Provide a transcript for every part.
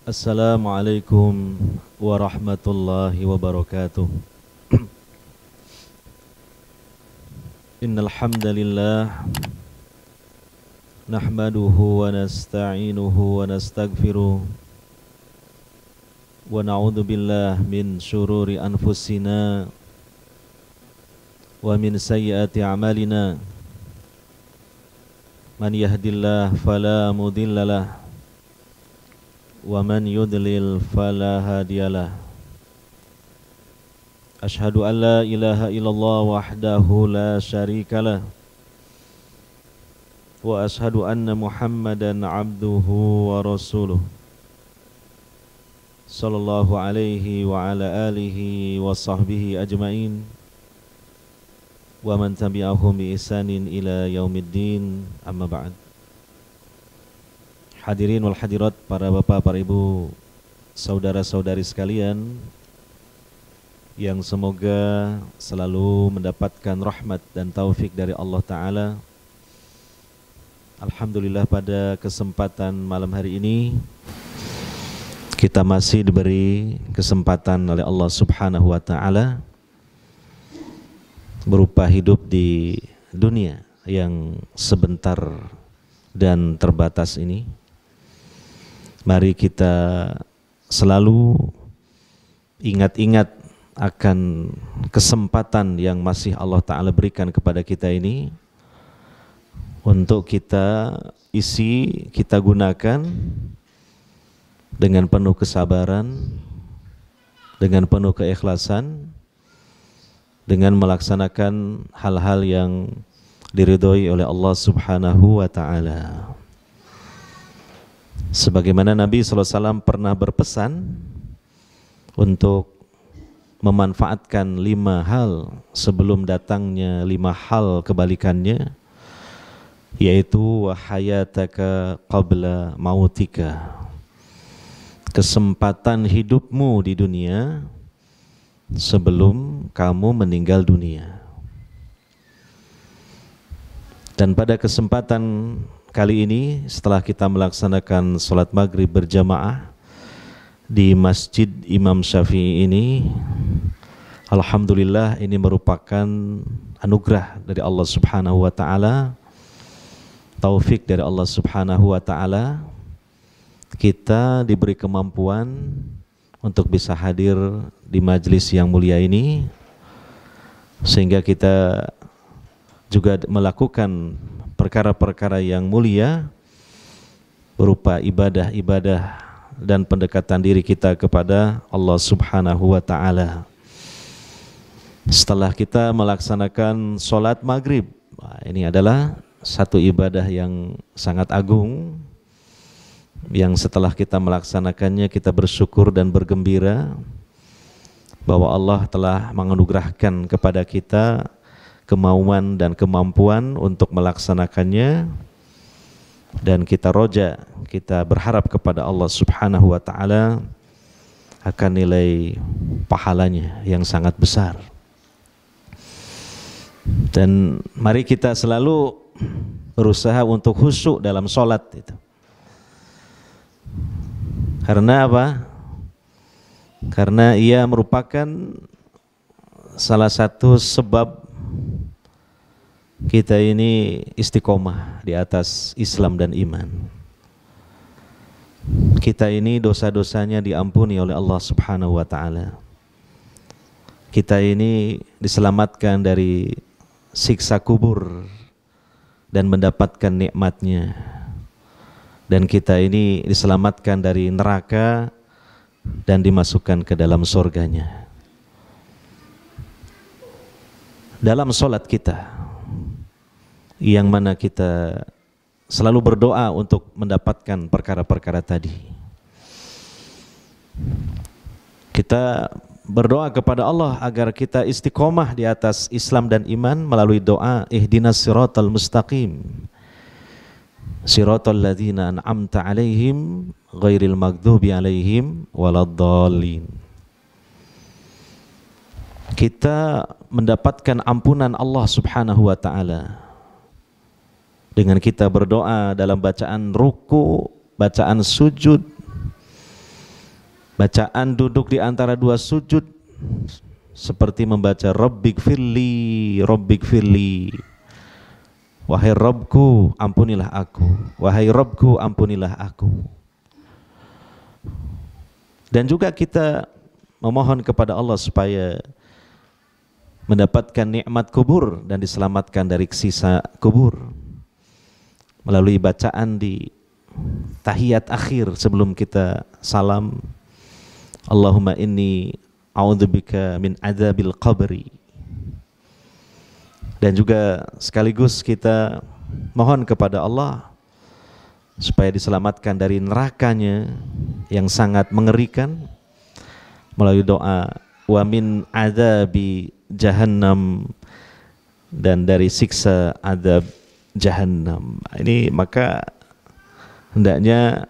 Assalamualaikum warahmatullahi wabarakatuh. Innal hamdalillah nahmaduhu wa nasta'inuhu wa nastaghfiruh wa na'udzu billahi min syururi anfusina wa min sayyiati a'malina. Man yahdihillahu fala mudhillalah wa man yudlil fala hadiyalah. Asyhadu an la ilaha illallah wahdahu la syarikalah wa asyhadu anna Muhammadan abduhu wa rasuluh sallallahu alaihi wa ala alihi wa sahbihi ajmain wa man tabi'ahum bi ihsanin ila yaumiddin, amma ba'd. Hadirin wal hadirat, para bapak, para ibu, saudara-saudari sekalian yang semoga selalu mendapatkan rahmat dan taufik dari Allah Ta'ala. Alhamdulillah, pada kesempatan malam hari ini kita masih diberi kesempatan oleh Allah Subhanahu wa Ta'ala berupa hidup di dunia yang sebentar dan terbatas ini. Mari kita selalu ingat-ingat akan kesempatan yang masih Allah Ta'ala berikan kepada kita ini untuk kita isi, kita gunakan dengan penuh kesabaran, dengan penuh keikhlasan, dengan melaksanakan hal-hal yang diridhoi oleh Allah Subhanahu wa Ta'ala. Sebagaimana Nabi SAW pernah berpesan untuk memanfaatkan 5 hal sebelum datangnya 5 hal kebalikannya, yaitu wahayataka qabla mautika, kesempatan hidupmu di dunia sebelum kamu meninggal dunia. Dan pada kesempatan kali ini, setelah kita melaksanakan sholat maghrib berjamaah di Masjid Imam Syafi'i ini, alhamdulillah, ini merupakan anugerah dari Allah Subhanahu wa Ta'ala, taufik dari Allah Subhanahu wa Ta'ala. Kita diberi kemampuan untuk bisa hadir di majelis yang mulia ini, sehingga kita juga melakukan perkara-perkara yang mulia berupa ibadah-ibadah dan pendekatan diri kita kepada Allah Subhanahu wa Ta'ala. Setelah kita melaksanakan sholat maghrib, ini adalah satu ibadah yang sangat agung, yang setelah kita melaksanakannya kita bersyukur dan bergembira bahwa Allah telah menganugerahkan kepada kita kemauan dan kemampuan untuk melaksanakannya, dan kita roja, kita berharap kepada Allah Subhanahu wa Ta'ala akan nilai pahalanya yang sangat besar. Dan mari kita selalu berusaha untuk khusyuk dalam sholat itu. Karena apa? Karena ia merupakan salah satu sebab kita ini istiqomah di atas Islam dan iman. Kita ini dosa-dosanya diampuni oleh Allah Subhanahu wa Ta'ala. Kita ini diselamatkan dari siksa kubur dan mendapatkan nikmatnya. Dan kita ini diselamatkan dari neraka dan dimasukkan ke dalam surganya. Dalam sholat kita, yang mana kita selalu berdoa untuk mendapatkan perkara-perkara tadi, kita berdoa kepada Allah agar kita istiqomah di atas Islam dan iman melalui doa ihdinas siratal mustaqim siratal ladzina an'amta alaihim ghairil maghdubi alaihim waladdallin. Kita mendapatkan ampunan Allah Subhanahu wa Ta'ala dengan kita berdoa dalam bacaan ruku, bacaan sujud, Bacaan duduk di antara dua sujud seperti membaca Rabbighfirli, Rabbighfirli. Wahai Rabbku, ampunilah aku. Wahai Rabbku, ampunilah aku. Dan juga kita memohon kepada Allah supaya mendapatkan nikmat kubur dan diselamatkan dari siksa kubur melalui bacaan di tahiyat akhir sebelum kita salam. Allahumma inni a'udzubika min adzabil qabri. Dan juga sekaligus kita mohon kepada Allah supaya diselamatkan dari nerakanya yang sangat mengerikan melalui doa wa min adzabi jahannam, dan dari siksa adzab jahannam. Ini maka hendaknya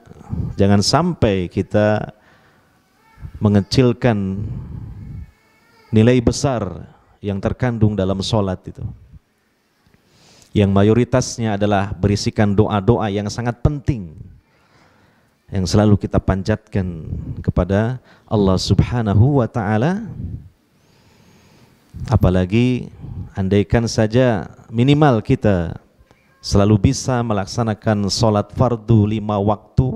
jangan sampai kita mengecilkan nilai besar yang terkandung dalam sholat itu, yang mayoritasnya adalah berisikan doa-doa yang sangat penting yang selalu kita panjatkan kepada Allah Subhanahu wa ta'ala. Apalagi andaikan saja minimal kita selalu bisa melaksanakan sholat fardu 5 waktu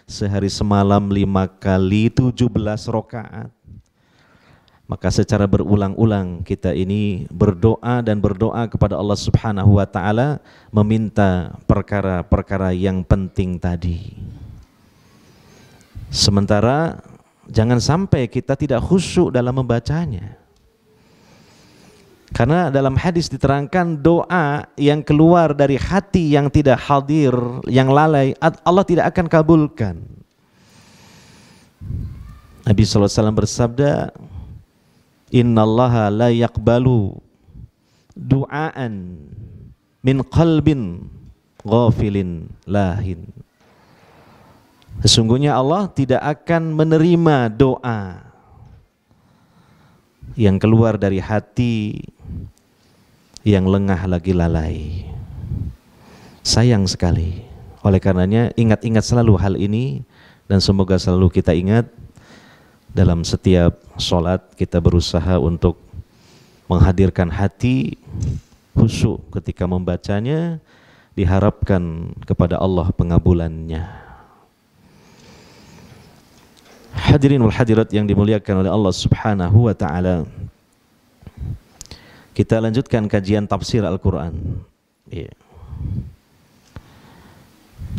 sehari semalam 5 kali 17 rakaat, maka secara berulang-ulang kita ini berdoa dan berdoa kepada Allah Subhanahu wa ta'ala meminta perkara-perkara yang penting tadi. Sementara jangan sampai kita tidak khusyuk dalam membacanya. Karena dalam hadis diterangkan doa yang keluar dari hati yang tidak hadir, yang lalai, Allah tidak akan kabulkan. Nabi SAW bersabda, innallaha la yaqbalu du'aan min qalbin ghafilin lahin. Sesungguhnya Allah tidak akan menerima doa yang keluar dari hati yang lengah lagi lalai. Sayang sekali. Oleh karenanya ingat-ingat selalu hal ini, dan semoga selalu kita ingat dalam setiap sholat kita berusaha untuk menghadirkan hati khusyuk ketika membacanya, diharapkan kepada Allah pengabulannya. Hadirin wal hadirat yang dimuliakan oleh Allah Subhanahu wa ta'ala, kita lanjutkan kajian tafsir Al-Quran.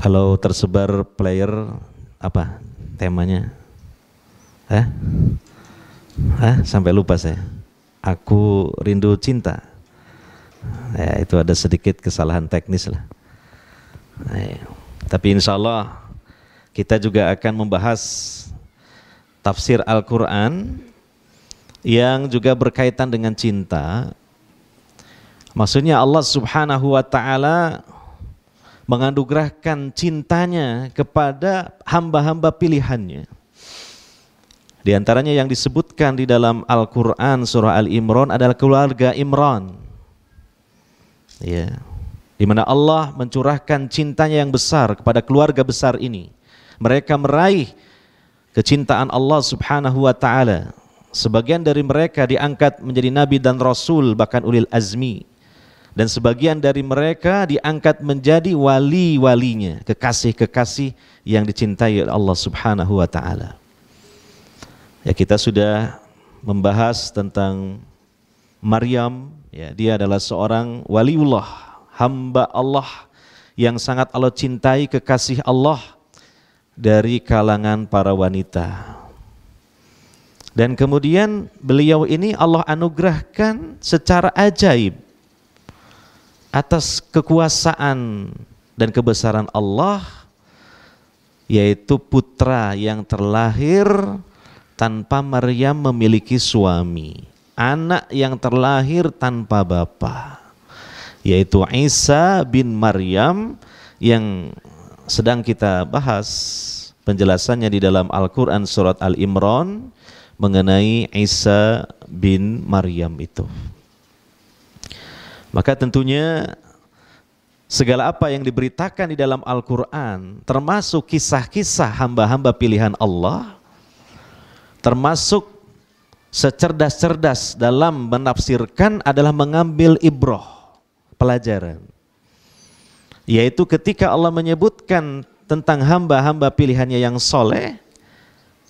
Kalau tersebar player, apa temanya? Sampai lupa saya. Aku rindu cinta. Ya, itu ada sedikit kesalahan teknis lah. Tapi insya Allah kita juga akan membahas tafsir Al-Quran yang juga berkaitan dengan cinta. Maksudnya Allah Subhanahu wa ta'ala menganugerahkan cintanya kepada hamba-hamba pilihannya. Di antaranya yang disebutkan di dalam Al-Quran surah Al-Imran adalah keluarga Imran, ya, di mana Allah mencurahkan cintanya yang besar kepada keluarga besar ini. Mereka meraih kecintaan Allah Subhanahu wa ta'ala. Sebagian dari mereka diangkat menjadi nabi dan rasul, bahkan ulil azmi. Dan sebagian dari mereka diangkat menjadi wali-walinya, kekasih-kekasih yang dicintai oleh Allah Subhanahu wa ta'ala. Ya, kita sudah membahas tentang Maryam, ya, dia adalah seorang waliullah, hamba Allah yang sangat Allah cintai, kekasih Allah dari kalangan para wanita. Dan kemudian beliau ini Allah anugerahkan secara ajaib atas kekuasaan dan kebesaran Allah, yaitu putra yang terlahir tanpa Maryam memiliki suami, anak yang terlahir tanpa bapa, yaitu Isa bin Maryam, yang sedang kita bahas penjelasannya di dalam Al-Quran surat Al-Imran mengenai Isa bin Maryam itu. Maka tentunya segala apa yang diberitakan di dalam Al-Quran, termasuk kisah-kisah hamba-hamba pilihan Allah, termasuk secerdas-cerdas dalam menafsirkan adalah mengambil ibrah, pelajaran. Yaitu ketika Allah menyebutkan tentang hamba-hamba pilihannya yang soleh,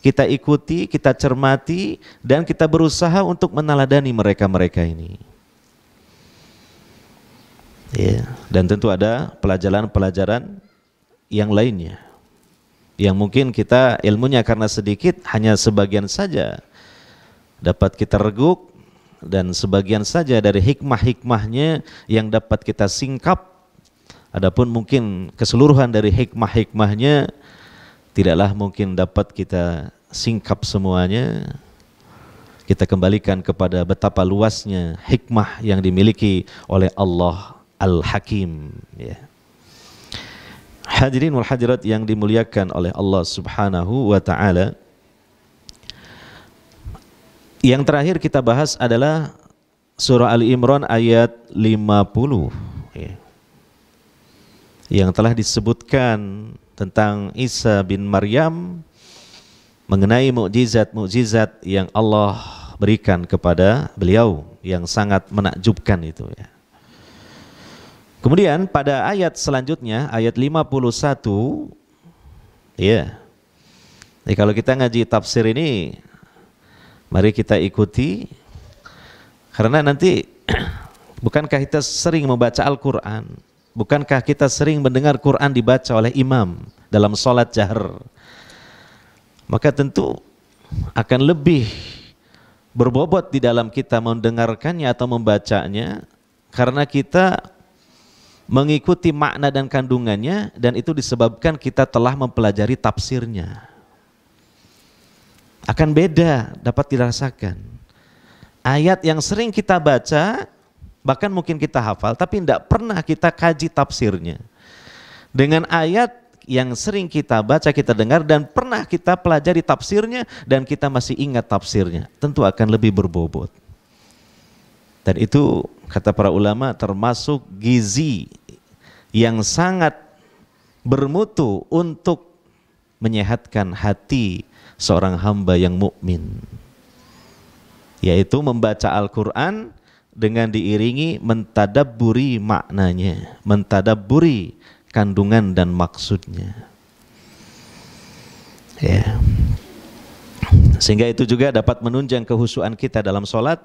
kita ikuti, kita cermati, dan kita berusaha untuk meneladani mereka-mereka ini. Ya, dan tentu ada pelajaran-pelajaran yang lainnya, yang mungkin kita ilmunya karena sedikit, hanya sebagian saja dapat kita reguk, dan sebagian saja dari hikmah-hikmahnya yang dapat kita singkap. Adapun mungkin keseluruhan dari hikmah-hikmahnya tidaklah mungkin dapat kita singkap semuanya. Kita kembalikan kepada betapa luasnya hikmah yang dimiliki oleh Allah Al-Hakim, ya. Hadirin wal hadirat yang dimuliakan oleh Allah Subhanahu wa ta'ala, yang terakhir kita bahas adalah surah Ali Imran ayat 50, ya, yang telah disebutkan tentang Isa bin Maryam, mengenai mukjizat-mukjizat yang Allah berikan kepada beliau yang sangat menakjubkan itu, ya. Kemudian pada ayat selanjutnya, ayat 51, ya. Jadi kalau kita ngaji tafsir ini, mari kita ikuti, karena nanti bukankah kita sering membaca Al-Quran, bukankah kita sering mendengar Quran dibaca oleh imam dalam sholat jahar, maka tentu akan lebih berbobot di dalam kita mendengarkannya atau membacanya, karena kita mengikuti makna dan kandungannya, dan itu disebabkan kita telah mempelajari tafsirnya. Akan beda, dapat dirasakan. Ayat yang sering kita baca, bahkan mungkin kita hafal, tapi tidak pernah kita kaji tafsirnya, dengan ayat yang sering kita baca, kita dengar, dan pernah kita pelajari tafsirnya, dan kita masih ingat tafsirnya, tentu akan lebih berbobot. Dan itu kata para ulama termasuk gizi yang sangat bermutu untuk menyehatkan hati seorang hamba yang mukmin, yaitu membaca Al-Quran dengan diiringi mentadabburi maknanya, mentadabburi kandungan dan maksudnya, ya. Sehingga itu juga dapat menunjang kehusuan kita dalam sholat,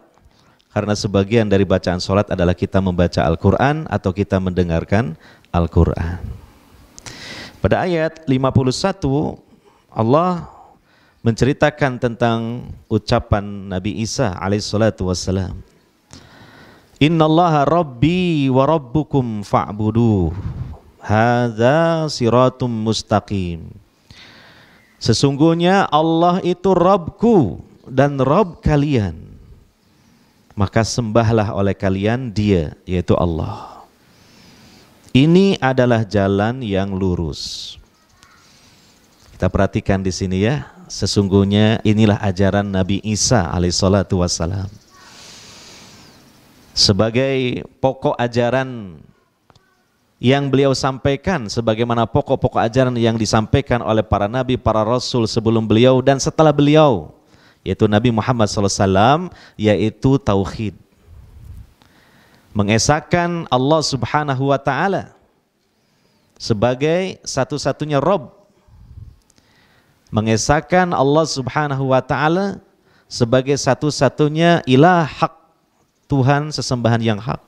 karena sebagian dari bacaan sholat adalah kita membaca Al-Quran atau kita mendengarkan Al-Quran. Pada ayat 51 Allah menceritakan tentang ucapan Nabi Isa alaihissalatu wassalam, Innallaha rabbi wa rabbukum fa'buduh hadza siratum mustaqim. Sesungguhnya Allah itu Rabbku dan Rabb kalian, maka sembahlah oleh kalian Dia, yaitu Allah. Ini adalah jalan yang lurus. Kita perhatikan di sini, ya. Sesungguhnya inilah ajaran Nabi Isa alaihissalatu wassalam. Sebagai pokok ajaran yang beliau sampaikan, sebagaimana pokok-pokok ajaran yang disampaikan oleh para nabi, para rasul sebelum beliau dan setelah beliau, yaitu Nabi Muhammad SAW, yaitu tauhid, mengesahkan Allah Subhanahu wa ta'ala sebagai satu-satunya Rabb, mengesahkan Allah Subhanahu wa ta'ala sebagai satu-satunya ilah hak, Tuhan sesembahan yang hak,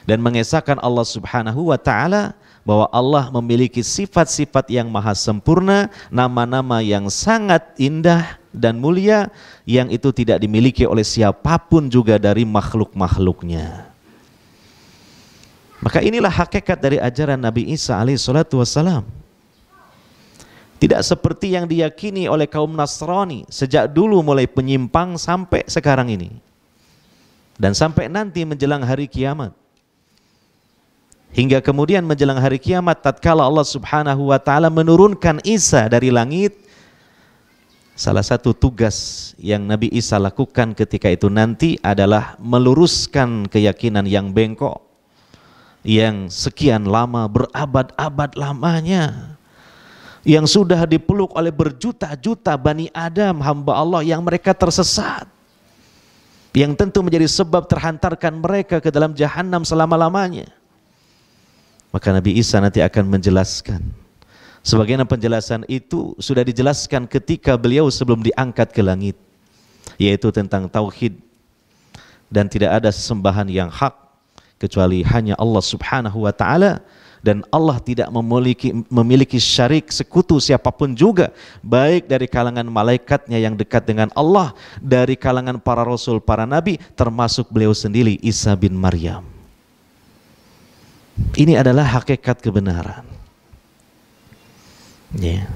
dan mengesahkan Allah Subhanahu wa ta'ala bahwa Allah memiliki sifat-sifat yang maha sempurna, nama-nama yang sangat indah dan mulia, yang itu tidak dimiliki oleh siapapun juga dari makhluk-makhluknya. Maka inilah hakikat dari ajaran Nabi Isa alaihissalatu wassalam. Tidak seperti yang diyakini oleh kaum Nasrani sejak dulu mulai penyimpang sampai sekarang ini, dan sampai nanti menjelang hari kiamat. Hingga kemudian menjelang hari kiamat, tatkala Allah Subhanahu wa ta'ala menurunkan Isa dari langit, salah satu tugas yang Nabi Isa lakukan ketika itu nanti adalah meluruskan keyakinan yang bengkok, yang sekian lama, berabad-abad lamanya, yang sudah dipeluk oleh berjuta-juta Bani Adam, hamba Allah yang mereka tersesat, yang tentu menjadi sebab terhantarkan mereka ke dalam jahanam selama-lamanya. Maka Nabi Isa nanti akan menjelaskan. Sebagian penjelasan itu sudah dijelaskan ketika beliau sebelum diangkat ke langit, yaitu tentang tauhid dan tidak ada sesembahan yang hak kecuali hanya Allah Subhanahu wa taala, dan Allah tidak memiliki syarik sekutu siapapun juga, baik dari kalangan malaikatnya yang dekat dengan Allah, dari kalangan para rasul, para nabi, termasuk beliau sendiri Isa bin Maryam. Ini adalah hakikat kebenaran. Ya.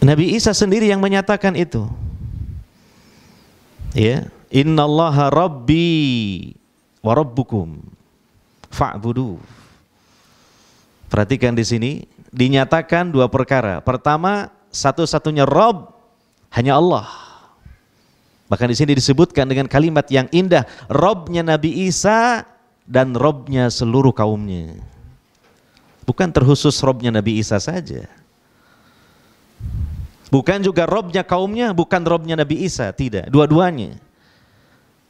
Nabi Isa sendiri yang menyatakan itu. Ya, innallaha rabbi wa rabbukum fa'budu. Perhatikan di sini dinyatakan dua perkara. Pertama, satu-satunya Rabb hanya Allah. Bahkan di sini disebutkan dengan kalimat yang indah, Rabbnya Nabi Isa dan Rabbnya seluruh kaumnya. Bukan terkhusus Rabbnya Nabi Isa saja. Bukan juga Rabbnya kaumnya, bukan Rabbnya Nabi Isa, tidak. Dua-duanya.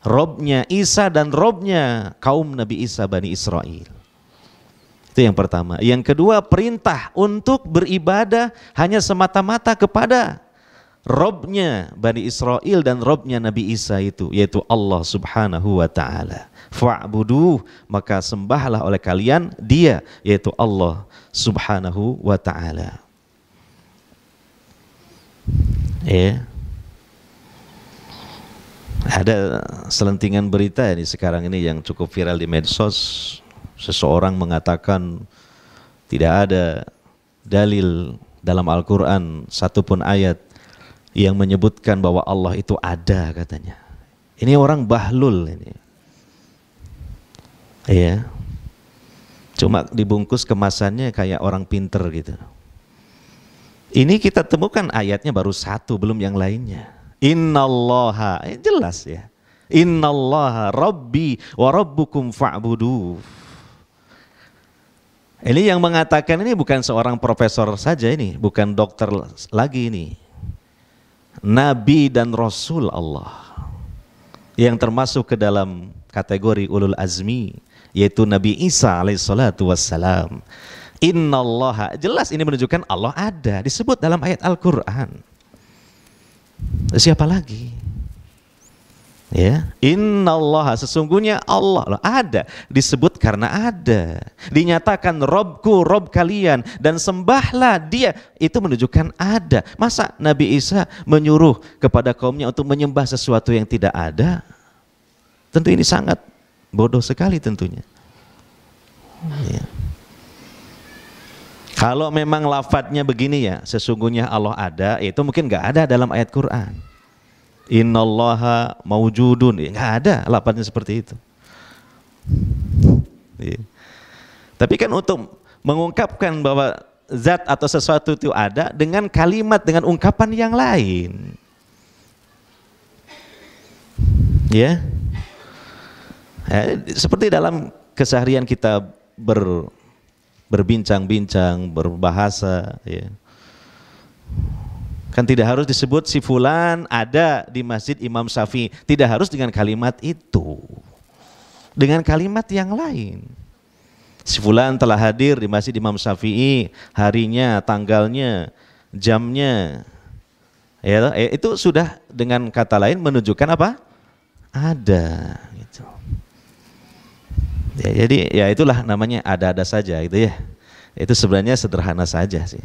Rabbnya Isa dan Rabbnya kaum Nabi Isa Bani Israel. Itu yang pertama. Yang kedua, perintah untuk beribadah hanya semata-mata kepada Rabbnya Bani Israel dan Rabbnya Nabi Isa itu, yaitu Allah Subhanahu wa ta'ala. Fa'buduh, maka sembahlah oleh kalian dia, yaitu Allah Subhanahu wa ta'ala. Ya. Ada selentingan berita ini sekarang ini yang cukup viral di medsos. Seseorang mengatakan tidak ada dalil dalam Al-Quran satupun ayat yang menyebutkan bahwa Allah itu ada, katanya. Ini orang bahlul ini. Iya. Cuma dibungkus kemasannya kayak orang pinter gitu. Ini kita temukan ayatnya baru satu, belum yang lainnya. Innallaha, jelas ya. Innallaha rabbi wa rabbukum fa'budu. Ini yang mengatakan ini bukan seorang profesor saja, ini bukan dokter lagi, ini Nabi dan Rasul Allah yang termasuk ke dalam kategori ulul azmi, yaitu Nabi Isa alaihissalatu wassalam. Innallaha, jelas ini menunjukkan Allah ada, disebut dalam ayat Al-Quran. Siapa lagi? Ya, innallaha, sesungguhnya Allah ada, disebut karena ada. Dinyatakan Robku, Rob kalian, dan sembahlah dia, itu menunjukkan ada. Masa Nabi Isa menyuruh kepada kaumnya untuk menyembah sesuatu yang tidak ada? Tentu ini sangat bodoh sekali tentunya. Ya. Kalau memang lafadznya begini ya, sesungguhnya Allah ada, itu mungkin nggak ada dalam ayat Quran. Innallaha maujudun, nggak ada lafadznya seperti itu. Ya. Tapi kan untuk mengungkapkan bahwa zat atau sesuatu itu ada dengan kalimat, dengan ungkapan yang lain. Ya. Seperti dalam keseharian kita berbincang-bincang, berbahasa, ya. Kan tidak harus disebut si fulan ada di Masjid Imam Syafi'i, tidak harus dengan kalimat itu, dengan kalimat yang lain. Si fulan telah hadir di Masjid Imam Syafi'i, harinya, tanggalnya, jamnya, ya, itu sudah dengan kata lain menunjukkan apa? Ada, gitu. Ya, jadi ya itulah namanya ada-ada saja, gitu ya. Itu sebenarnya sederhana saja sih.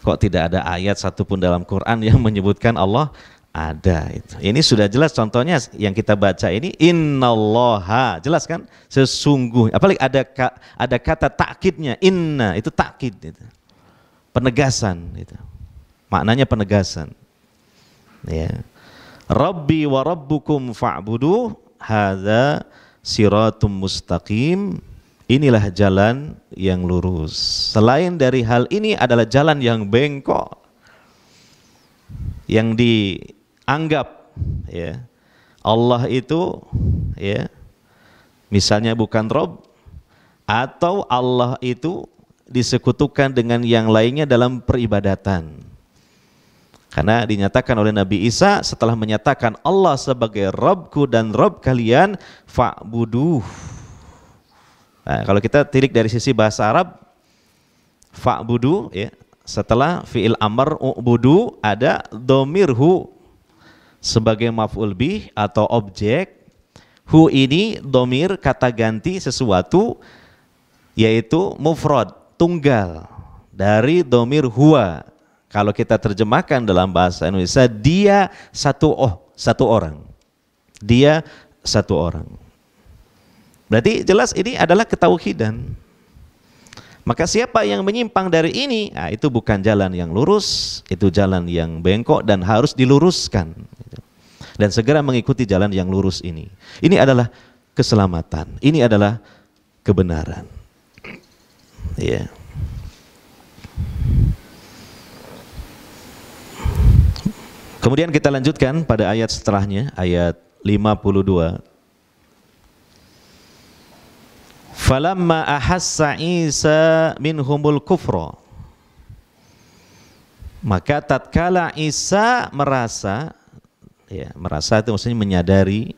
Kok tidak ada ayat satupun dalam Quran yang menyebutkan Allah ada itu. Ini sudah jelas, contohnya yang kita baca ini innallaha, jelas kan? Sesungguhnya. Apalagi ada kata takkidnya, inna, itu takkid itu. Penegasan itu. Maknanya penegasan. Ya. Rabbi wa rabbukum fa'budu hadza siratum mustaqim. Inilah jalan yang lurus. Selain dari hal ini adalah jalan yang bengkok, yang dianggap ya Allah itu ya misalnya bukan Rob, atau Allah itu disekutukan dengan yang lainnya dalam peribadatan. Karena dinyatakan oleh Nabi Isa setelah menyatakan Allah sebagai Rabbku dan Rabb kalian, fa'buduh. Nah, kalau kita tilik dari sisi bahasa Arab, fa'budu, ya, setelah fi'il amr u'budu ada domirhu sebagai maf'ul bih atau objek. Hu ini domir kata ganti sesuatu, yaitu mufrad, tunggal dari domir huwa. Kalau kita terjemahkan dalam bahasa Indonesia, dia satu orang. Dia satu orang. Berarti jelas ini adalah ketauhidan. Maka siapa yang menyimpang dari ini, nah itu bukan jalan yang lurus, itu jalan yang bengkok dan harus diluruskan. Dan segera mengikuti jalan yang lurus ini. Ini adalah keselamatan, ini adalah kebenaran. Ya. Kemudian kita lanjutkan pada ayat setelahnya, ayat 52. Falamma ahassa Isa minhumul kufra. Maka tatkala Isa merasa, ya, merasa itu maksudnya menyadari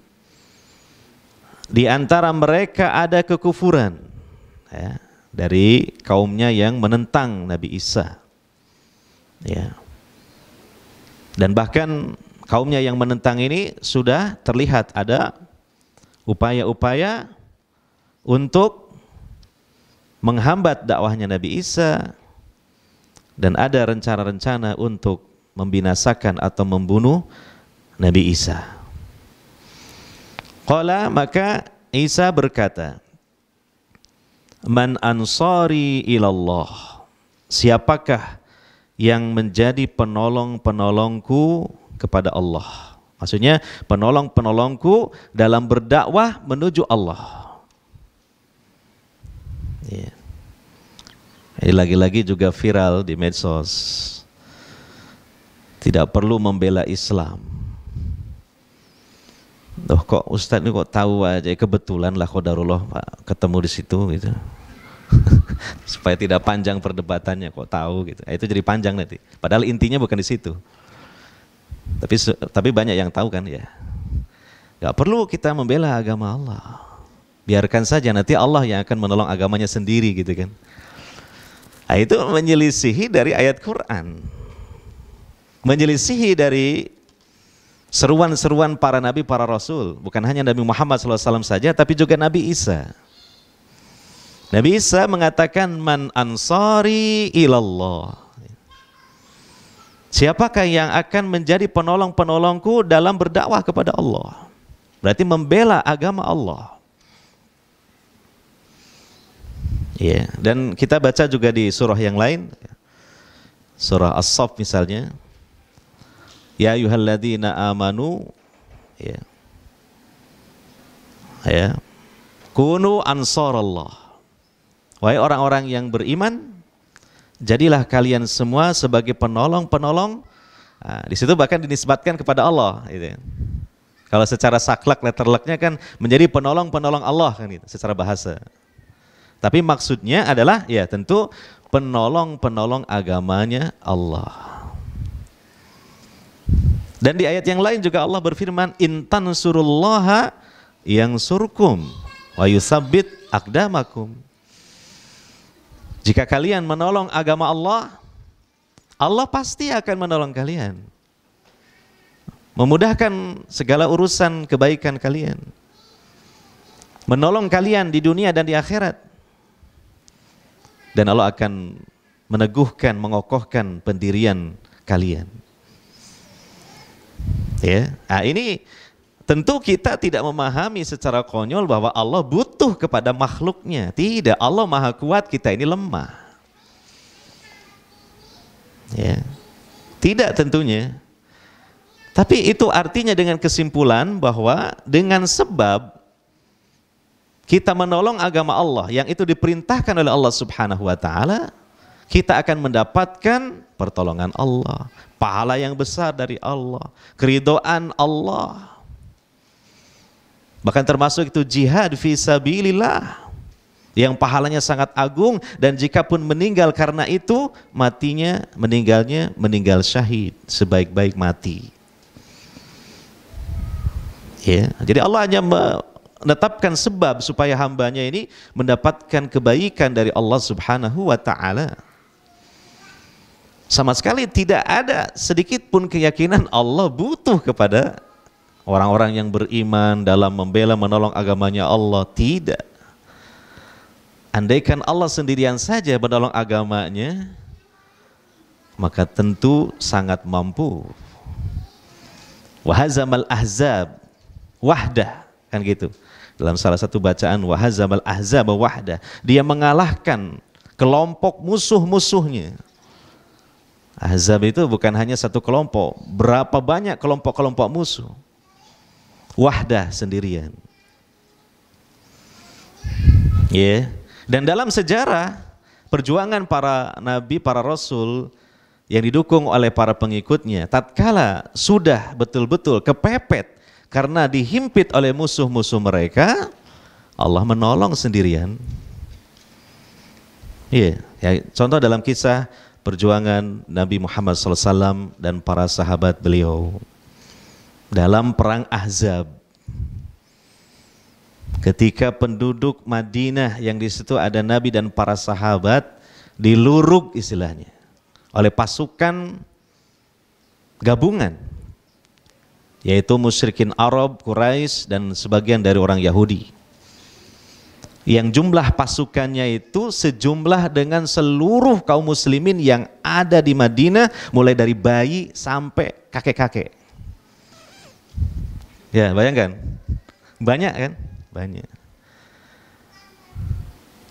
di antara mereka ada kekufuran, ya, dari kaumnya yang menentang Nabi Isa, ya. Dan bahkan kaumnya yang menentang ini sudah terlihat ada upaya-upaya untuk menghambat dakwahnya Nabi Isa, dan ada rencana-rencana untuk membinasakan atau membunuh Nabi Isa. Qala, maka Isa berkata, Man ansari ilallah, siapakah yang menjadi penolong-penolongku kepada Allah? Maksudnya penolong-penolongku dalam berdakwah menuju Allah. Ya. Ini lagi-lagi juga viral di medsos. Tidak perlu membela Islam. Loh, kok Ustadz ini kok tahu aja, kebetulan lah qadarullah Pak ketemu di situ gitu. Supaya tidak panjang perdebatannya, kok tahu gitu. Itu jadi panjang nanti. Padahal intinya bukan di situ. Tapi banyak yang tahu kan ya. Gak perlu kita membela agama Allah. Biarkan saja, nanti Allah yang akan menolong agamanya sendiri gitu kan. Nah, itu menyelisihi dari ayat Quran. Menyelisihi dari seruan-seruan para nabi, para rasul. Bukan hanya Nabi Muhammad SAW saja, tapi juga Nabi Isa. Nabi Isa mengatakan, Man ansari ilallah. Siapakah yang akan menjadi penolong-penolongku dalam berdakwah kepada Allah? Berarti membela agama Allah. Ya, dan kita baca juga di surah yang lain, surah As-Saff misalnya, ya ayyuhalladzina amanu, ya, ya, kunu ansarallah, wahai orang-orang yang beriman, jadilah kalian semua sebagai penolong-penolong. Nah, di situ bahkan dinisbatkan kepada Allah, gitu. Kalau secara saklek, letterleknya kan menjadi penolong-penolong Allah kan gitu, secara bahasa. Tapi maksudnya adalah ya tentu penolong-penolong agamanya Allah. Dan di ayat yang lain juga Allah berfirman, In tansurullaha yansurkum wa yusabbit aqdamakum. Jika kalian menolong agama Allah, Allah pasti akan menolong kalian, memudahkan segala urusan kebaikan kalian, menolong kalian di dunia dan di akhirat. Dan Allah akan meneguhkan, mengokohkan pendirian kalian. Ya, nah ini tentu kita tidak memahami secara konyol bahwa Allah butuh kepada makhluknya. Tidak, Allah maha kuat, kita ini lemah. Ya, tidak tentunya. Tapi itu artinya dengan kesimpulan bahwa dengan sebab kita menolong agama Allah yang itu diperintahkan oleh Allah Subhanahu wa taala, kita akan mendapatkan pertolongan Allah, pahala yang besar dari Allah, keridhaan Allah. Bahkan termasuk itu jihad fi sabilillah. yang pahalanya sangat agung, dan jika pun meninggal karena itu, meninggalnya meninggal syahid, sebaik-baik mati. Ya, jadi Allah hanya menetapkan sebab supaya hambanya ini mendapatkan kebaikan dari Allah Subhanahu wa ta'ala. Sama sekali tidak ada sedikit pun keyakinan Allah butuh kepada orang-orang yang beriman dalam membela menolong agamanya Allah. Tidak. Andaikan Allah sendirian saja menolong agamanya, maka tentu sangat mampu. Wahazamal ahzab wahdah, kan gitu. Dalam salah satu bacaan, wahazamal ahzab wahdah, dia mengalahkan kelompok musuh-musuhnya. Ahzab itu bukan hanya satu kelompok, berapa banyak kelompok-kelompok musuh. Wahdah, sendirian. Ya. Dan dalam sejarah perjuangan para nabi, para rasul yang didukung oleh para pengikutnya, tatkala sudah betul-betul kepepet karena dihimpit oleh musuh-musuh mereka, Allah menolong sendirian. Iya, ya, contoh dalam kisah perjuangan Nabi Muhammad SAW dan para sahabat beliau dalam perang Ahzab. Ketika penduduk Madinah yang di situ ada Nabi dan para sahabat dilurug istilahnya oleh pasukan gabungan, yaitu musyrikin Arab, Quraisy, dan sebagian dari orang Yahudi, yang jumlah pasukannya itu sejumlah dengan seluruh kaum muslimin yang ada di Madinah, mulai dari bayi sampai kakek-kakek. Ya, bayangkan, banyak kan? Banyak.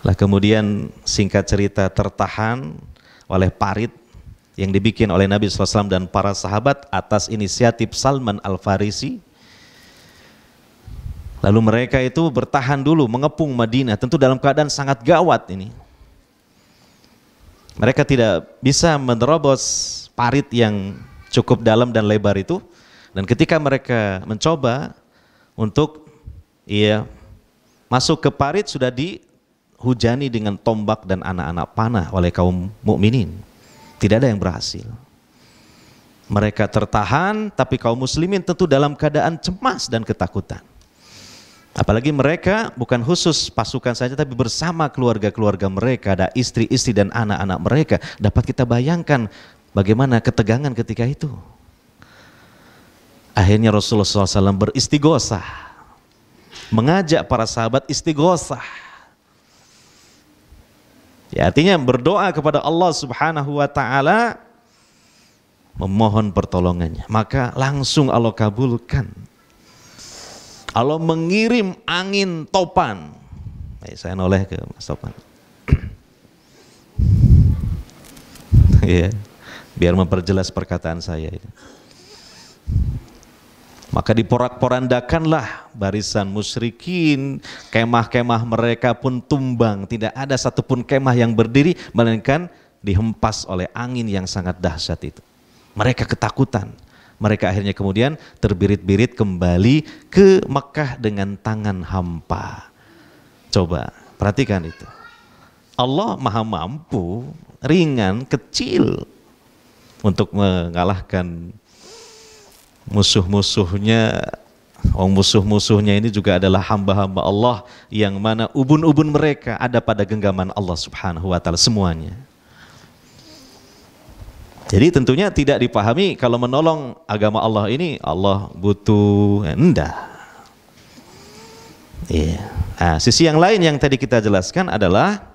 Lah kemudian singkat cerita tertahan oleh parit yang dibikin oleh Nabi SAW dan para sahabat atas inisiatif Salman Al-Farisi. Lalu mereka itu bertahan dulu mengepung Madinah, tentu dalam keadaan sangat gawat ini. Mereka tidak bisa menerobos parit yang cukup dalam dan lebar itu, dan ketika mereka mencoba untuk masuk ke parit, sudah dihujani dengan tombak dan anak-anak panah oleh kaum mukminin. Tidak ada yang berhasil. Mereka tertahan, tapi kaum muslimin tentu dalam keadaan cemas dan ketakutan. Apalagi mereka bukan khusus pasukan saja, tapi bersama keluarga-keluarga mereka, ada istri-istri dan anak-anak mereka. Dapat kita bayangkan bagaimana ketegangan ketika itu. Akhirnya Rasulullah SAW beristighosah, mengajak para sahabat istighosah. Ya, artinya berdoa kepada Allah Subhanahu wa ta'ala, memohon pertolongannya. Maka langsung Allah kabulkan. Allah mengirim angin topan. Saya noleh ke Mas Topan. Ya, biar memperjelas perkataan saya itu. Maka diporak-porandakanlah barisan musyrikin, kemah-kemah mereka pun tumbang, tidak ada satupun kemah yang berdiri, melainkan dihempas oleh angin yang sangat dahsyat itu. Mereka ketakutan, mereka akhirnya kemudian terbirit-birit kembali ke Mekah dengan tangan hampa. Coba perhatikan itu. Allah maha mampu, ringan, kecil untuk mengalahkan musuh-musuhnya. Musuh-musuhnya ini juga adalah hamba-hamba Allah yang mana ubun-ubun mereka ada pada genggaman Allah Subhanahu wa ta'ala semuanya. Jadi tentunya tidak dipahami kalau menolong agama Allah ini Allah butuh, enggak. Iya. Nah, sisi yang lain yang tadi kita jelaskan adalah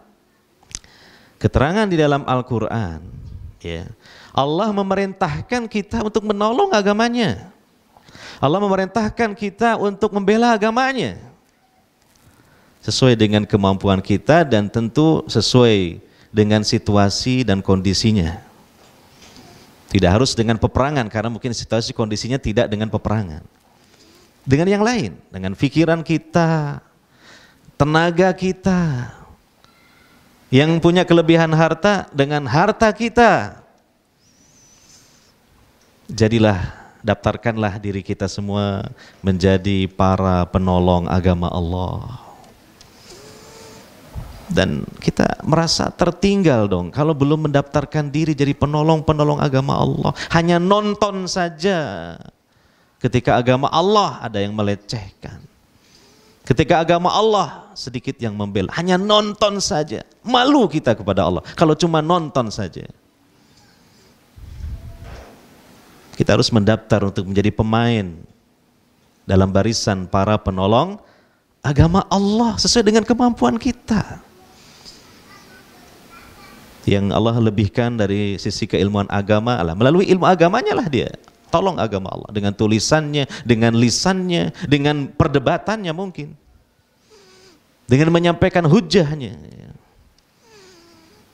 keterangan di dalam Al-Quran. Ya. Allah memerintahkan kita untuk menolong agamanya. Allah memerintahkan kita untuk membela agamanya. Sesuai dengan kemampuan kita dan tentu sesuai dengan situasi dan kondisinya. Tidak harus dengan peperangan, karena mungkin situasi kondisinya tidak dengan peperangan. Dengan yang lain, dengan pikiran kita, tenaga kita. Yang punya kelebihan harta, dengan harta kita. Jadilah, daftarkanlah diri kita semua menjadi para penolong agama Allah. Dan kita merasa tertinggal dong kalau belum mendaftarkan diri jadi penolong-penolong agama Allah. Hanya nonton saja. Ketika agama Allah ada yang melecehkan. Ketika agama Allah sedikit yang membela. Hanya nonton saja. Malu kita kepada Allah kalau cuma nonton saja. Kita harus mendaftar untuk menjadi pemain dalam barisan para penolong agama Allah sesuai dengan kemampuan kita. Yang Allah lebihkan dari sisi keilmuan agama Allah, melalui ilmu agamanya lah dia tolong agama Allah dengan tulisannya, dengan lisannya, dengan perdebatannya mungkin, dengan menyampaikan hujahnya.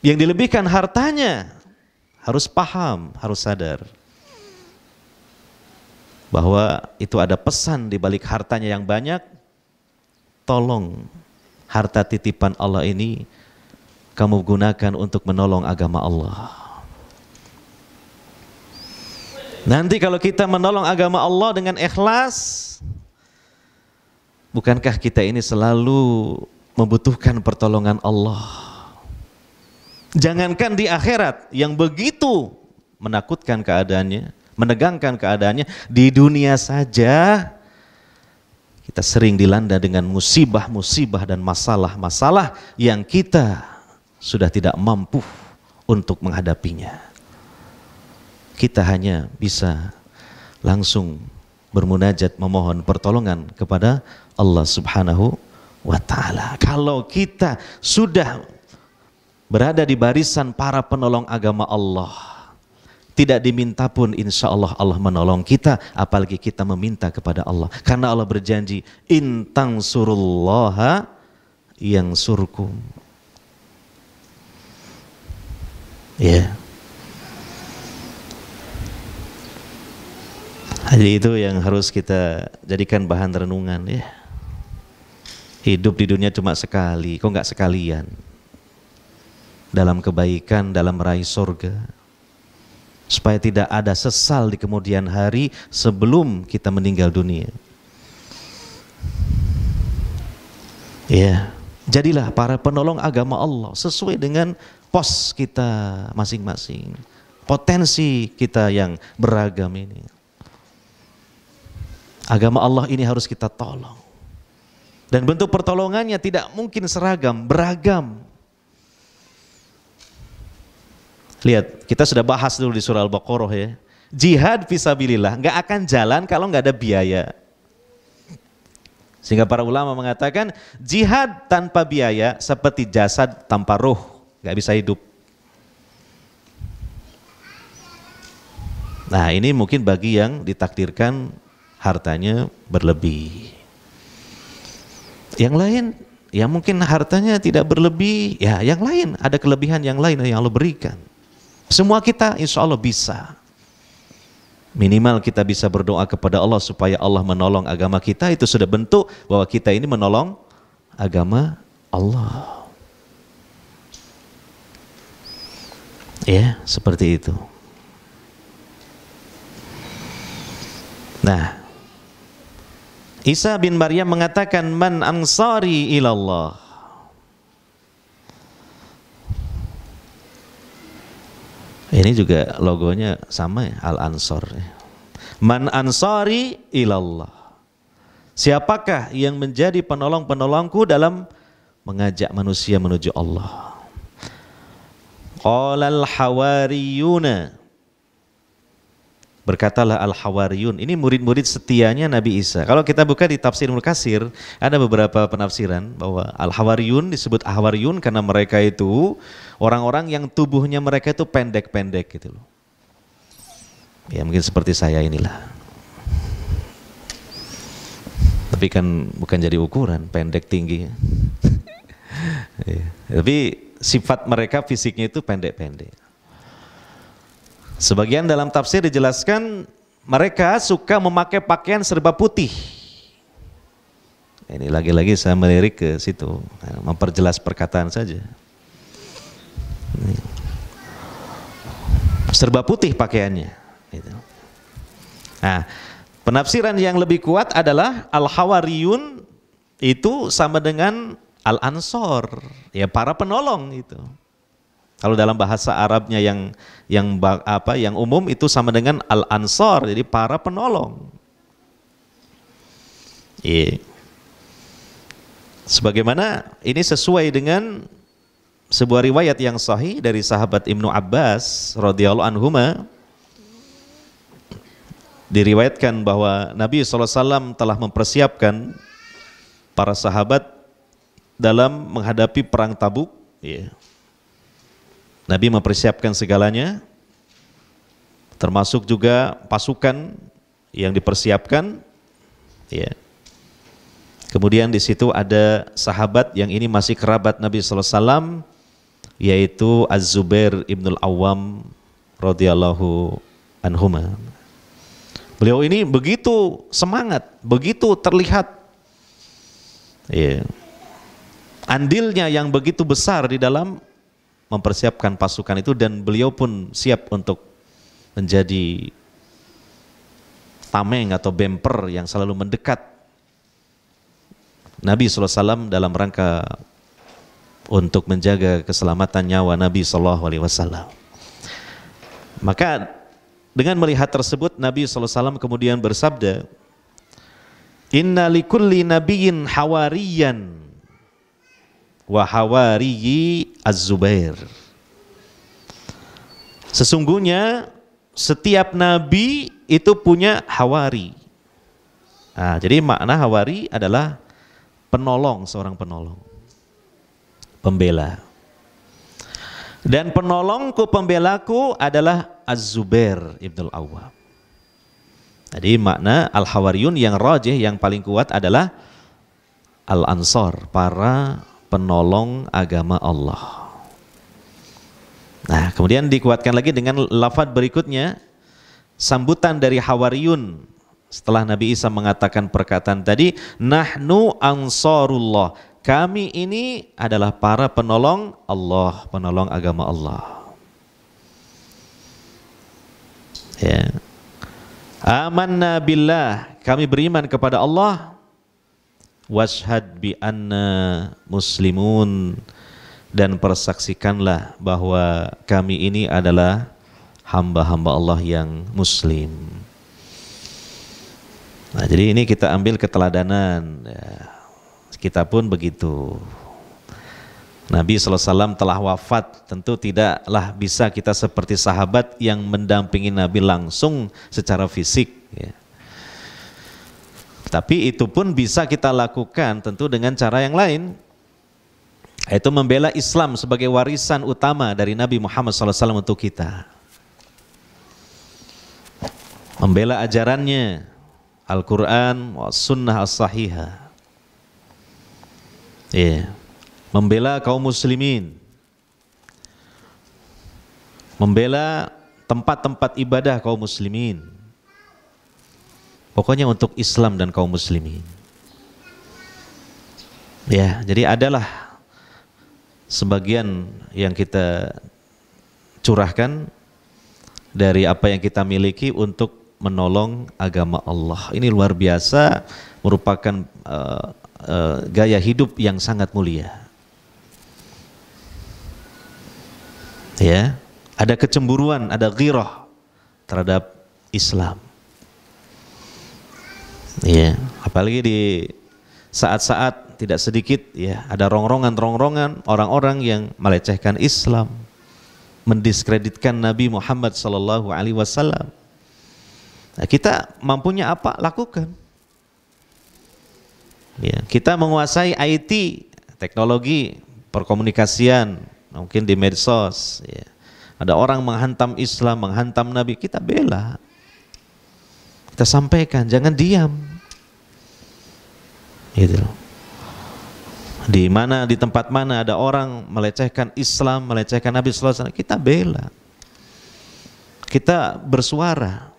Yang dilebihkan hartanya harus paham, harus sadar bahwa itu ada pesan di balik hartanya yang banyak. Tolong harta titipan Allah ini kamu gunakan untuk menolong agama Allah. Nanti kalau kita menolong agama Allah dengan ikhlas, bukankah kita ini selalu membutuhkan pertolongan Allah? Jangankan di akhirat yang begitu menakutkan keadaannya, menegangkan keadaannya, di dunia saja kita sering dilanda dengan musibah-musibah dan masalah-masalah yang kita sudah tidak mampu untuk menghadapinya. Kita hanya bisa langsung bermunajat memohon pertolongan kepada Allah Subhanahu wa ta'ala. Kalau kita sudah berada di barisan para penolong agama Allah, tidak diminta pun insya Allah Allah menolong kita, apalagi kita meminta kepada Allah. Karena Allah berjanji, in tansurullaha yansurkum. Ya. Jadi itu yang harus kita jadikan bahan renungan ya. Hidup di dunia cuma sekali, kok nggak sekalian? Dalam kebaikan, dalam meraih surga. Supaya tidak ada sesal di kemudian hari sebelum kita meninggal dunia. Ya, jadilah para penolong agama Allah sesuai dengan pos kita masing-masing, potensi kita yang beragam ini. Agama Allah ini harus kita tolong. Dan bentuk pertolongannya tidak mungkin seragam, beragam. Lihat, kita sudah bahas dulu di surah Al-Baqarah ya. Jihad fisabilillah nggak akan jalan kalau nggak ada biaya. Sehingga para ulama mengatakan jihad tanpa biaya seperti jasad tanpa ruh. Gak bisa hidup. Nah ini mungkin bagi yang ditakdirkan hartanya berlebih. Yang lain, ya mungkin hartanya tidak berlebih, ya yang lain, ada kelebihan yang lain yang Allah berikan. Semua kita insya Allah bisa. Minimal kita bisa berdoa kepada Allah supaya Allah menolong agama kita, itu sudah bentuk bahwa kita ini menolong agama Allah. Ya, seperti itu. Nah, Isa bin Maryam mengatakan man ansari ilallah. Ini juga logonya sama ya, Al-Ansor. Man ansari ilallah. Siapakah yang menjadi penolong-penolongku dalam mengajak manusia menuju Allah? Qalal hawariyuna. Berkatalah al-hawariyun. Ini murid-murid setianya Nabi Isa. Kalau kita buka di tafsir Ibnu Katsir, ada beberapa penafsiran bahwa al-hawariyun disebut hawariyun karena mereka itu orang-orang yang tubuhnya mereka itu pendek-pendek gitu loh. Ya mungkin seperti saya inilah. Tapi kan bukan jadi ukuran, pendek tinggi. Tapi sifat mereka fisiknya itu pendek-pendek. Sebagian dalam tafsir dijelaskan mereka suka memakai pakaian serba putih. Ini lagi-lagi saya melirik ke situ, memperjelas perkataan saja. Serba putih pakaiannya. Nah, penafsiran yang lebih kuat adalah al-hawariyun itu sama dengan Al-Ansor, ya para penolong itu. Kalau dalam bahasa Arabnya yang umum itu sama dengan Al-Ansor, jadi para penolong. Iya. Sebagaimana ini sesuai dengan sebuah riwayat yang sahih dari sahabat Ibnu Abbas radhiyallahu anhuma, diriwayatkan bahwa Nabi SAW telah mempersiapkan para sahabat dalam menghadapi perang Tabuk. Ya. Nabi mempersiapkan segalanya, termasuk juga pasukan yang dipersiapkan. Ya. Kemudian di situ ada sahabat yang ini masih kerabat Nabi SAW, yaitu Az-Zubair ibnul Awwam radhiyallahu anhuma. Beliau ini begitu semangat, begitu terlihat andilnya yang begitu besar di dalam mempersiapkan pasukan itu, dan beliau pun siap untuk menjadi tameng atau bemper yang selalu mendekat Nabi SAW dalam rangka untuk menjaga keselamatan nyawa Nabi SAW. Maka dengan melihat tersebut Nabi SAW kemudian bersabda, Inna likulli nabiyyin hawariyan wa hawariyi Az-Zubair. Sesungguhnya setiap nabi itu punya hawari. Nah, jadi makna hawari adalah penolong, seorang penolong, pembela. Dan penolongku, pembelaku adalah Az-Zubair ibnul Awwam. Jadi makna al-hawariyun yang rajih, yang paling kuat adalah al-ansar, para penolong agama Allah. Nah, kemudian dikuatkan lagi dengan lafaz berikutnya, sambutan dari hawariyun setelah Nabi Isa mengatakan perkataan tadi, nahnu ansarullah, kami ini adalah para penolong Allah, penolong agama Allah. Ya. Amanna billah, kami beriman kepada Allah. Washhad bi anna muslimun, dan persaksikanlah bahwa kami ini adalah hamba-hamba Allah yang muslim. Nah, jadi ini kita ambil keteladanan, ya, kita pun begitu. Nabi SAW telah wafat, tentu tidaklah bisa kita seperti sahabat yang mendampingi Nabi langsung secara fisik, ya. Tapi itu pun bisa kita lakukan tentu dengan cara yang lain, yaitu membela Islam sebagai warisan utama dari Nabi Muhammad SAW untuk kita. Membela ajarannya, Al-Quran wa sunnah as-sahihah. Membela kaum muslimin, membela tempat-tempat ibadah kaum muslimin. Pokoknya untuk Islam dan kaum muslimin. Ya, jadi adalah sebagian yang kita curahkan dari apa yang kita miliki untuk menolong agama Allah. Ini luar biasa, merupakan gaya hidup yang sangat mulia. Ya, ada kecemburuan, ada ghirah terhadap Islam. Ya, apalagi di saat-saat tidak sedikit ya ada rongrongan-rongrongan orang-orang yang melecehkan Islam, mendiskreditkan Nabi Muhammad SAW. Nah, kita mampunya apa? Lakukan. Ya, kita menguasai IT, teknologi perkomunikasian, mungkin di medsos. Ya. Ada orang menghantam Islam, menghantam Nabi, kita bela, kita sampaikan, jangan diam. Gitu. Di mana, di tempat mana ada orang melecehkan Islam, melecehkan Nabi SAW, kita bela, kita bersuara.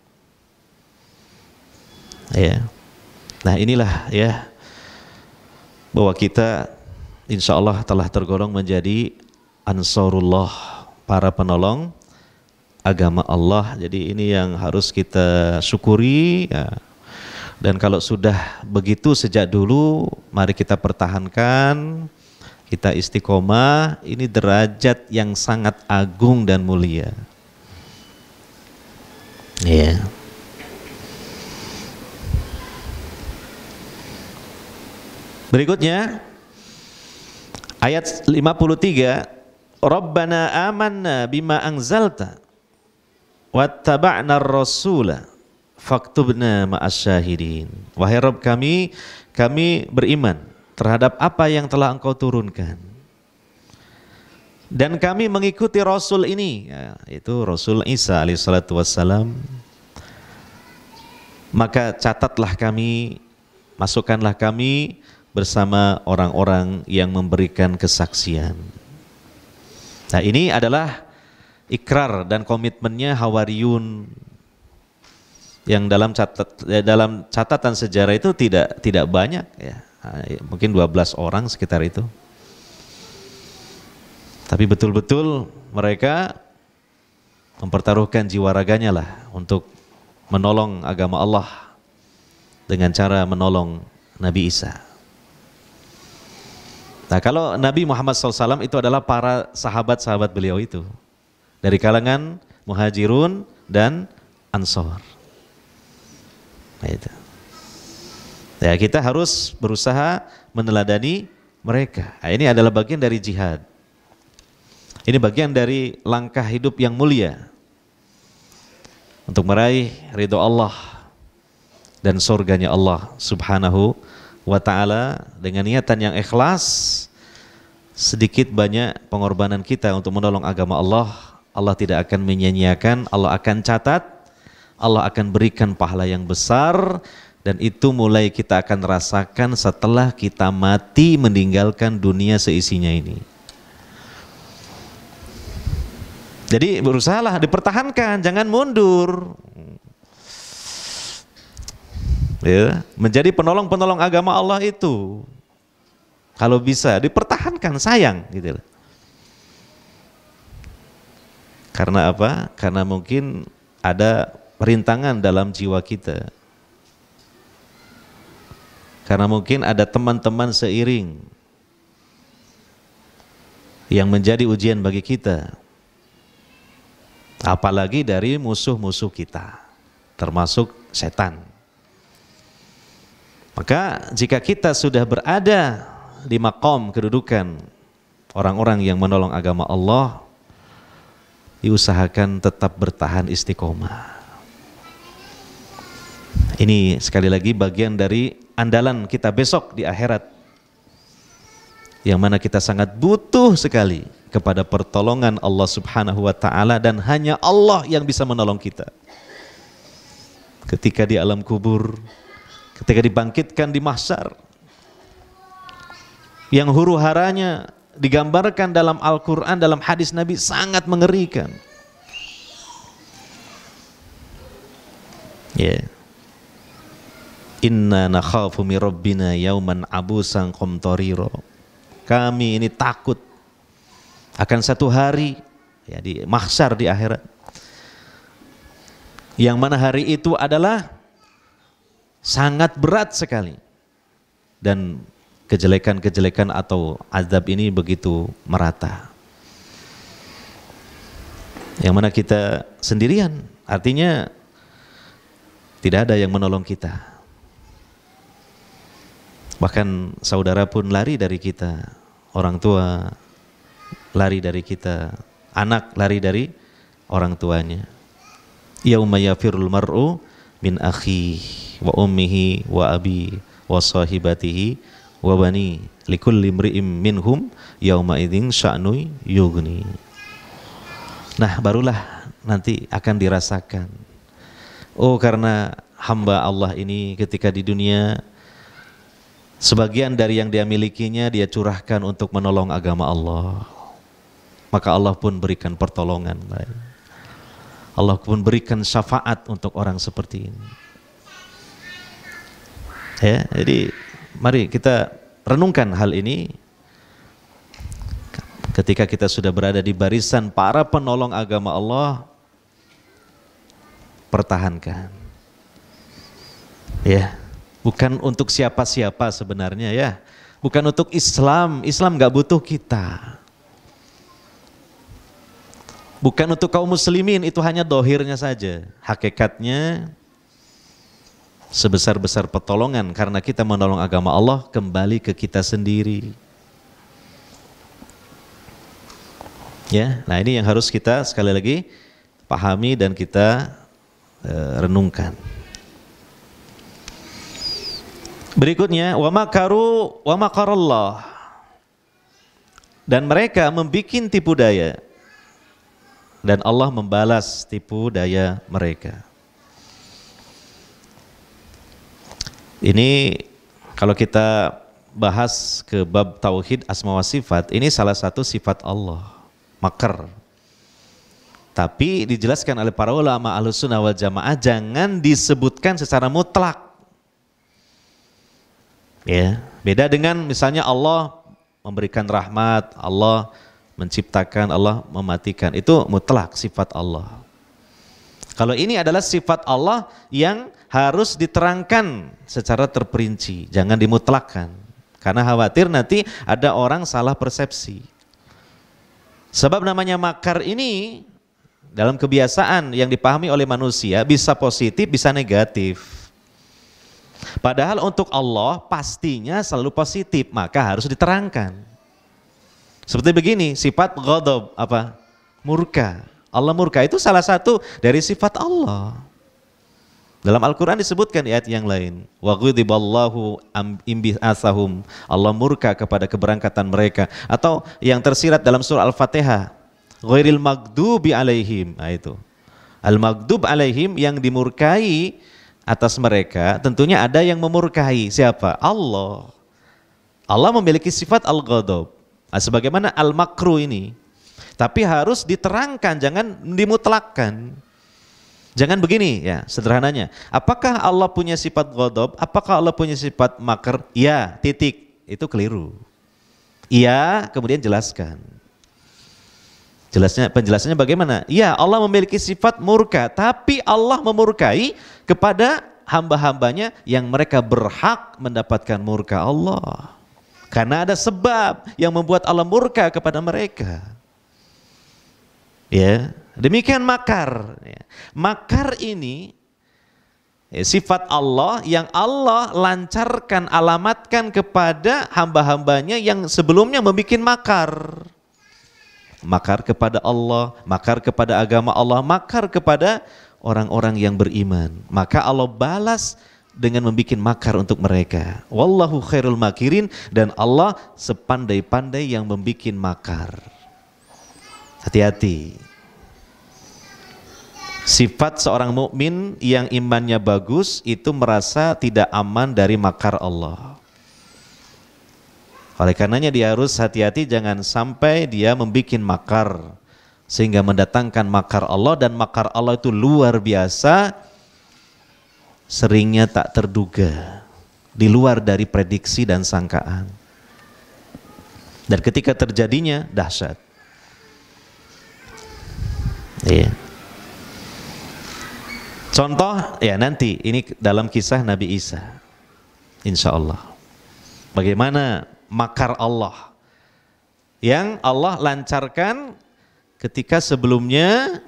Ya. Nah, inilah ya bahwa kita insya Allah telah tergolong menjadi ansarullah, para penolong agama Allah. Jadi ini yang harus kita syukuri ya. Dan kalau sudah begitu sejak dulu, mari kita pertahankan kita istiqomah, ini derajat yang sangat agung dan mulia. Ya. Berikutnya ayat 53, Rabbana amanna bima anzalta wattaba'na ar-rasula faktubna ma'asyahidin. Wahai Rabb kami beriman terhadap apa yang telah Engkau turunkan. Dan kami mengikuti Rasul ini, yaitu Rasul Isa alaihissalatu wassalam. Maka catatlah kami, masukkanlah kami bersama orang-orang yang memberikan kesaksian. Nah, ini adalah ikrar dan komitmennya Hawariyun yang dalam catatan sejarah itu tidak banyak ya. Mungkin 12 orang sekitar itu. Tapi betul-betul mereka mempertaruhkan jiwa raganya lah untuk menolong agama Allah dengan cara menolong Nabi Isa. Nah, kalau Nabi Muhammad SAW itu adalah para sahabat-sahabat beliau itu dari kalangan Muhajirun dan Ansor. Nah, itu. Ya, kita harus berusaha meneladani mereka. Nah, ini adalah bagian dari jihad. Ini bagian dari langkah hidup yang mulia untuk meraih ridho Allah dan surganya Allah Subhanahu wa ta'ala. Dengan niatan yang ikhlas, sedikit banyak pengorbanan kita untuk menolong agama Allah, Allah tidak akan menyia-nyiakan, Allah akan catat, Allah akan berikan pahala yang besar, dan itu mulai kita akan rasakan setelah kita mati meninggalkan dunia seisinya ini. Jadi berusahalah dipertahankan, jangan mundur. Ya, menjadi penolong-penolong agama Allah itu kalau bisa dipertahankan, sayang gitu. Karena apa? Karena mungkin ada perintangan dalam jiwa kita. Karena mungkin ada teman-teman seiring yang menjadi ujian bagi kita. Apalagi dari musuh-musuh kita, termasuk setan. Maka jika kita sudah berada di maqam kedudukan orang-orang yang menolong agama Allah, diusahakan tetap bertahan istiqomah. Ini sekali lagi bagian dari andalan kita besok di akhirat, yang mana kita sangat butuh sekali kepada pertolongan Allah Subhanahu wa ta'ala, dan hanya Allah yang bisa menolong kita ketika di alam kubur, ketika dibangkitkan di mahsyar, yang huru-haranya digambarkan dalam Al-Quran, dalam hadis Nabi, sangat mengerikan. Ya, inna nakhafu min rabbina yauman abusan qamtarira. Kami ini takut akan satu hari ya, di mahsyar, di akhirat, yang mana hari itu adalah sangat berat sekali, dan kejelekan-kejelekan atau azab ini begitu merata, yang mana kita sendirian, artinya tidak ada yang menolong kita. Bahkan saudara pun lari dari kita, orang tua lari dari kita, anak lari dari orang tuanya. Yauma yafirul mar'u min akhihi wa ummihi wa abi wa sahibatihi wa bani likulli imri'im minhum yauma idzin sya'nu yughni. Nah, barulah nanti akan dirasakan. Oh, karena hamba Allah ini ketika di dunia sebagian dari yang dia milikinya dia curahkan untuk menolong agama Allah, maka Allah pun berikan pertolongan. Allah pun berikan syafaat untuk orang seperti ini. Ya, jadi mari kita renungkan hal ini. Ketika kita sudah berada di barisan para penolong agama Allah, pertahankan. Ya, bukan untuk siapa-siapa sebenarnya ya. bukan untuk Islam. Islam nggak butuh kita. Bukan untuk kaum muslimin, itu hanya dohirnya saja. Hakikatnya sebesar-besar pertolongan karena kita menolong agama Allah kembali ke kita sendiri. Ya, nah ini yang harus kita sekali lagi pahami dan kita renungkan. Berikutnya, wa makaru wa makarallah. Dan mereka membikin tipu daya. Dan Allah membalas tipu daya mereka. Ini kalau kita bahas ke bab tauhid asma wa sifat, ini salah satu sifat Allah, makar. Tapi dijelaskan oleh para ulama Ahlussunnah wal Jamaah jangan disebutkan secara mutlak. Ya, beda dengan misalnya Allah memberikan rahmat, Allah menciptakan, Allah mematikan. Itu mutlak sifat Allah. Kalau ini adalah sifat Allah yang harus diterangkan secara terperinci, jangan dimutlakkan. Karena khawatir nanti ada orang salah persepsi. Sebab namanya makar ini dalam kebiasaan yang dipahami oleh manusia bisa positif, bisa negatif. Padahal untuk Allah pastinya selalu positif, maka harus diterangkan. Seperti begini, sifat ghadab apa? Murka. Allah murka itu salah satu dari sifat Allah. Dalam Al-Quran disebutkan di ayat yang lain. Wa ghadiballahu imbi'atsahum. Allah murka kepada keberangkatan mereka. Atau yang tersirat dalam surah Al-Fatihah. Ghairil maghdubi alaihim. Nah itu. Al-maghdub alaihim yang dimurkai atas mereka. Tentunya ada yang memurkai. Siapa? Allah. Allah memiliki sifat al-ghadab. Nah, sebagaimana al-makru ini. Tapi harus diterangkan, jangan dimutlakkan. Jangan begini ya, sederhananya. Apakah Allah punya sifat ghadab? Apakah Allah punya sifat makar? Ya, titik. Itu keliru. Iya, kemudian jelaskan. Penjelasannya bagaimana? Ya, Allah memiliki sifat murka, tapi Allah memurkai kepada hamba-hambanya yang mereka berhak mendapatkan murka Allah. Karena ada sebab yang membuat Allah murka kepada mereka. Ya, demikian makar. Makar ini sifat Allah yang Allah lancarkan, alamatkan kepada hamba-hambanya yang sebelumnya membuat makar. Makar kepada Allah, makar kepada agama Allah, makar kepada orang-orang yang beriman. Maka Allah balas dengan membuat makar untuk mereka. Wallahu khairul makirin, dan Allah sepandai-pandai yang membuat makar. Hati-hati. Sifat seorang mukmin yang imannya bagus itu merasa tidak aman dari makar Allah. Oleh karenanya dia harus hati-hati jangan sampai dia membuat makar sehingga mendatangkan makar Allah, dan makar Allah itu luar biasa, seringnya tak terduga, di luar dari prediksi dan sangkaan. Dan ketika terjadinya dahsyat. Iya. Contoh ya nanti ini dalam kisah Nabi Isa, insya Allah. Bagaimana makar Allah yang Allah lancarkan ketika sebelumnya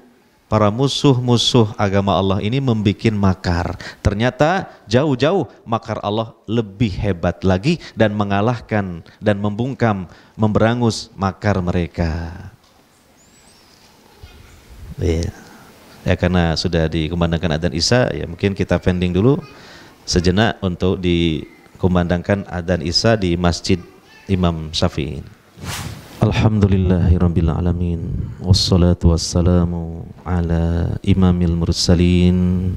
para musuh-musuh agama Allah ini membuat makar. Ternyata jauh-jauh makar Allah lebih hebat lagi dan mengalahkan dan membungkam, memberangus makar mereka. Ya. Ya, karena sudah dikumandangkan adzan Isya, ya mungkin kita pending dulu sejenak untuk dikumandangkan adzan Isya di Masjid Imam Syafi'i. Alhamdulillahirabbil alamin, wassalatu wassalamu ala imamil mursalin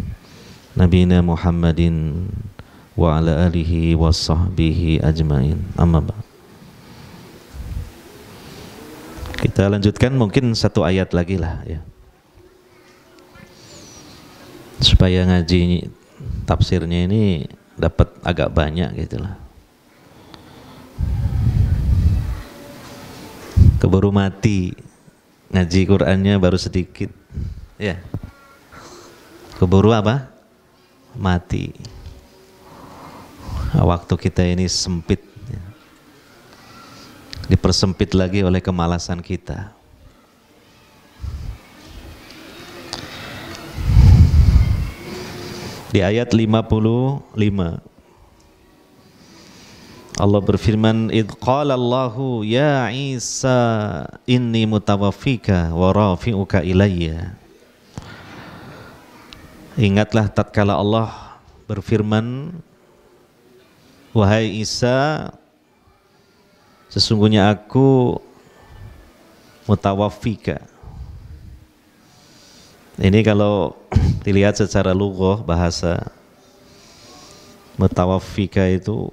nabiyina Muhammadin wa ala alihi washabbihi ajmain. Amma ba'd. Kita lanjutkan mungkin satu ayat lagi lah ya, supaya ngaji tafsirnya ini dapat agak banyak gitulah. Keburu mati ngaji Qur'annya baru sedikit ya, keburu apa? Mati. Waktu kita ini sempit ya. dipersempit lagi oleh kemalasan kita. Di ayat 55 Allah berfirman, "Idz qala Allahu ya Isa inni mutawaffika wa rafi'uka ilayya." Ingatlah tatkala Allah berfirman, "Wahai Isa, sesungguhnya aku mutawaffika." Ini kalau dilihat secara lughah bahasa, mutawaffika itu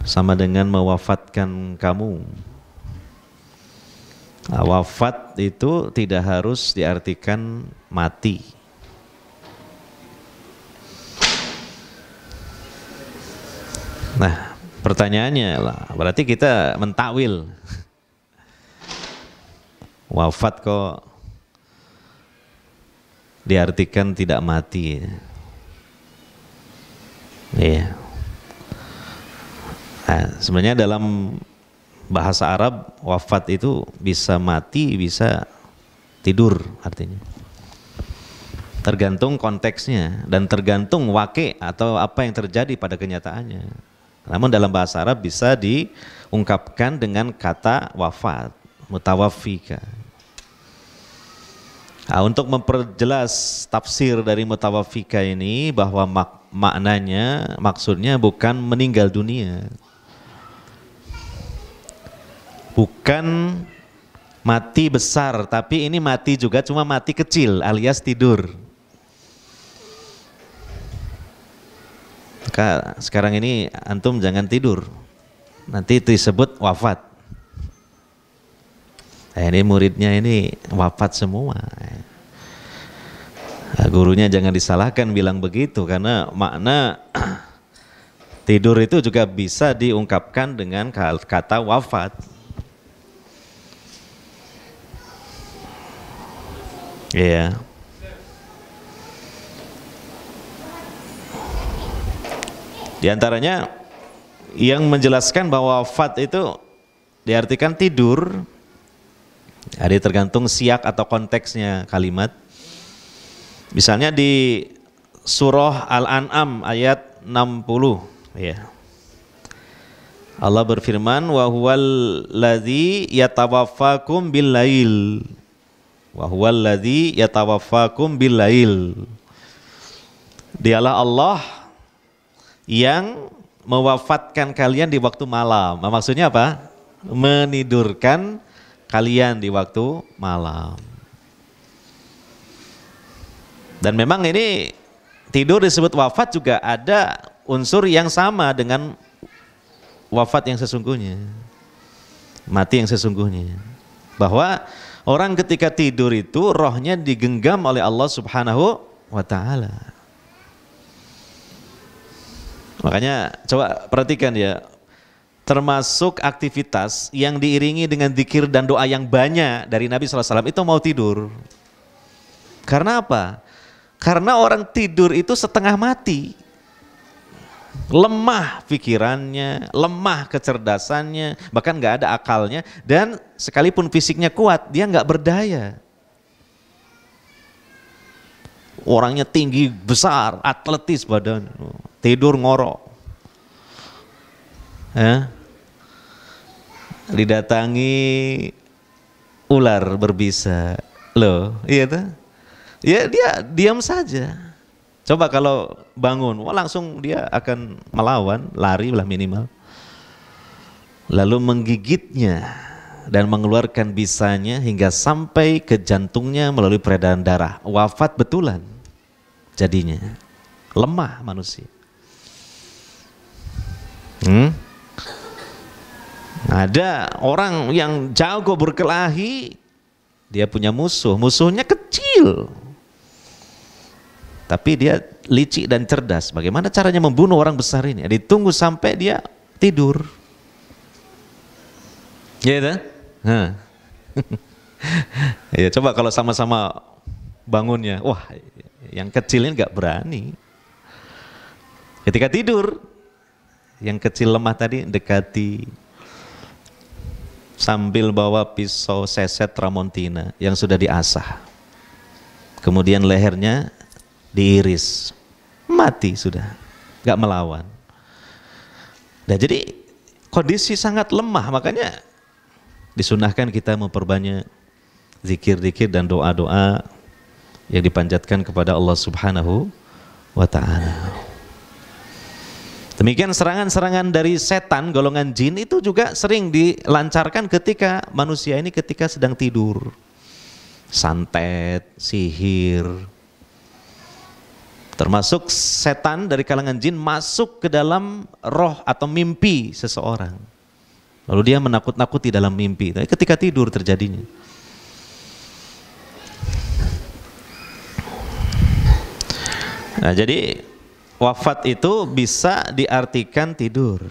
sama dengan mewafatkan kamu. Nah, wafat itu tidak harus diartikan mati. Nah, pertanyaannya lah, berarti kita mentakwil. Wafat kok diartikan tidak mati. Iya. Nah, sebenarnya dalam bahasa Arab wafat itu bisa mati, bisa tidur artinya. Tergantung konteksnya dan tergantung waqi' atau apa yang terjadi pada kenyataannya. Namun dalam bahasa Arab bisa diungkapkan dengan kata wafat, mutawaffika. Nah, untuk memperjelas tafsir dari mutawaffika ini bahwa maknanya, maksudnya bukan meninggal dunia, bukan mati besar, tapi ini mati juga, cuma mati kecil alias tidur. Maka sekarang ini antum jangan tidur, nanti itu disebut wafat. Ini muridnya ini wafat semua. Nah, gurunya jangan disalahkan bilang begitu, karena makna tidur itu juga bisa diungkapkan dengan kata wafat. Iya. Di antaranya yang menjelaskan bahwa wafat itu diartikan tidur, jadi tergantung siyak atau konteksnya kalimat. Misalnya di surah Al-An'am ayat 60, ya. Allah berfirman, "Wa huwal ladzi yatawaffakum bil lail." Wa huwal ladzi yatawaffakum bil lail. Dialah Allah yang mewafatkan kalian di waktu malam. Nah, maksudnya apa? Menidurkan kalian di waktu malam. Dan memang ini tidur disebut wafat juga ada unsur yang sama dengan wafat yang sesungguhnya, mati yang sesungguhnya. Bahwa orang ketika tidur itu rohnya digenggam oleh Allah Subhanahu wa ta'ala. Makanya coba perhatikan ya, termasuk aktivitas yang diiringi dengan zikir dan doa yang banyak dari Nabi SAW itu mau tidur. Karena apa? Karena orang tidur itu setengah mati, lemah pikirannya, lemah kecerdasannya, bahkan nggak ada akalnya, dan sekalipun fisiknya kuat, dia nggak berdaya. Orangnya tinggi, besar, atletis badan, tidur ngorok. Ya. Didatangi ular berbisa, loh, iya tuh. Ya dia diam saja. Coba kalau bangun, wah langsung dia akan melawan, lari lah minimal. Lalu menggigitnya dan mengeluarkan bisanya hingga sampai ke jantungnya melalui peredaran darah. Wafat betulan jadinya. Lemah manusia. Ada orang yang jago berkelahi, dia punya musuh, musuhnya kecil. Tapi dia licik dan cerdas. Bagaimana caranya membunuh orang besar ini? Ditunggu sampai dia tidur. Ya itu? Ya, coba kalau sama-sama bangunnya, wah yang kecil ini nggak berani. Ketika tidur, yang kecil lemah tadi dekati, sambil bawa pisau seset Tramontina yang sudah diasah. Kemudian lehernya diiris, mati sudah, gak melawan. Nah jadi kondisi sangat lemah, makanya disunahkan kita memperbanyak zikir-zikir dan doa-doa yang dipanjatkan kepada Allah Subhanahu wa ta'ala. Demikian serangan-serangan dari setan, golongan jin itu juga sering dilancarkan ketika manusia ini ketika sedang tidur. Santet, sihir, termasuk setan dari kalangan jin masuk ke dalam roh atau mimpi seseorang. Lalu dia menakut-nakuti dalam mimpi. Tapi ketika tidur terjadinya. Nah, jadi wafat itu bisa diartikan tidur.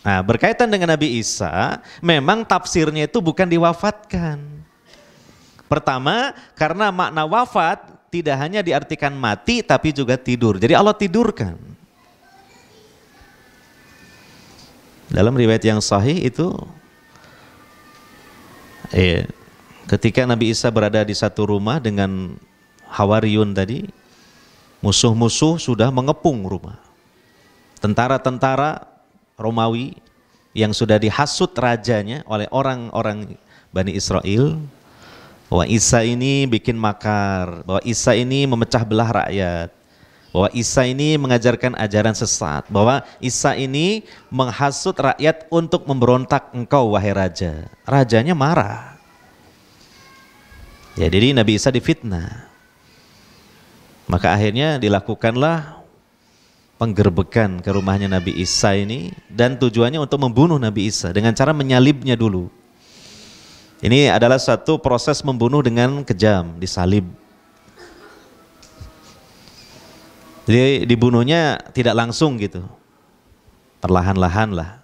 Nah, berkaitan dengan Nabi Isa, memang tafsirnya itu bukan diwafatkan. Pertama, karena makna wafat tidak hanya diartikan mati, tapi juga tidur. Jadi Allah tidurkan. Dalam riwayat yang sahih itu, ketika Nabi Isa berada di satu rumah dengan Hawariyun tadi, musuh-musuh sudah mengepung rumah. Tentara-tentara Romawi yang sudah dihasut rajanya oleh orang-orang Bani Israel, bahwa Isa ini bikin makar, bahwa Isa ini memecah belah rakyat, bahwa Isa ini mengajarkan ajaran sesat, bahwa Isa ini menghasut rakyat untuk memberontak engkau wahai raja. Rajanya marah. Ya, jadi Nabi Isa difitnah. Maka akhirnya dilakukanlah penggerbekan ke rumahnya Nabi Isa ini, dan tujuannya untuk membunuh Nabi Isa dengan cara menyalibnya dulu. Ini adalah satu proses membunuh dengan kejam, disalib. Jadi dibunuhnya tidak langsung gitu, perlahan-lahan lah.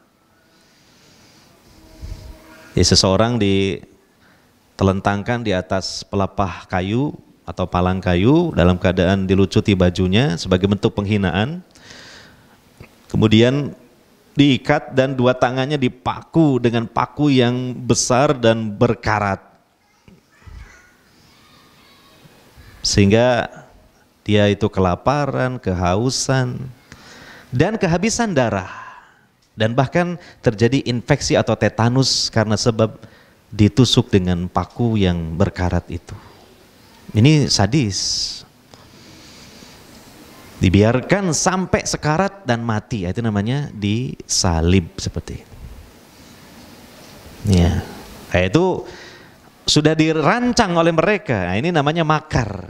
Jadi seseorang ditelentangkan di atas pelapah kayu atau palang kayu dalam keadaan dilucuti bajunya sebagai bentuk penghinaan. Kemudian diikat dan dua tangannya dipaku dengan paku yang besar dan berkarat. Sehingga dia itu kelaparan, kehausan, dan kehabisan darah. Dan bahkan terjadi infeksi atau tetanus karena sebab ditusuk dengan paku yang berkarat itu. Ini sadis. Dibiarkan sampai sekarat dan mati, itu namanya disalib seperti ini. Ya, itu sudah dirancang oleh mereka. Nah, ini namanya makar.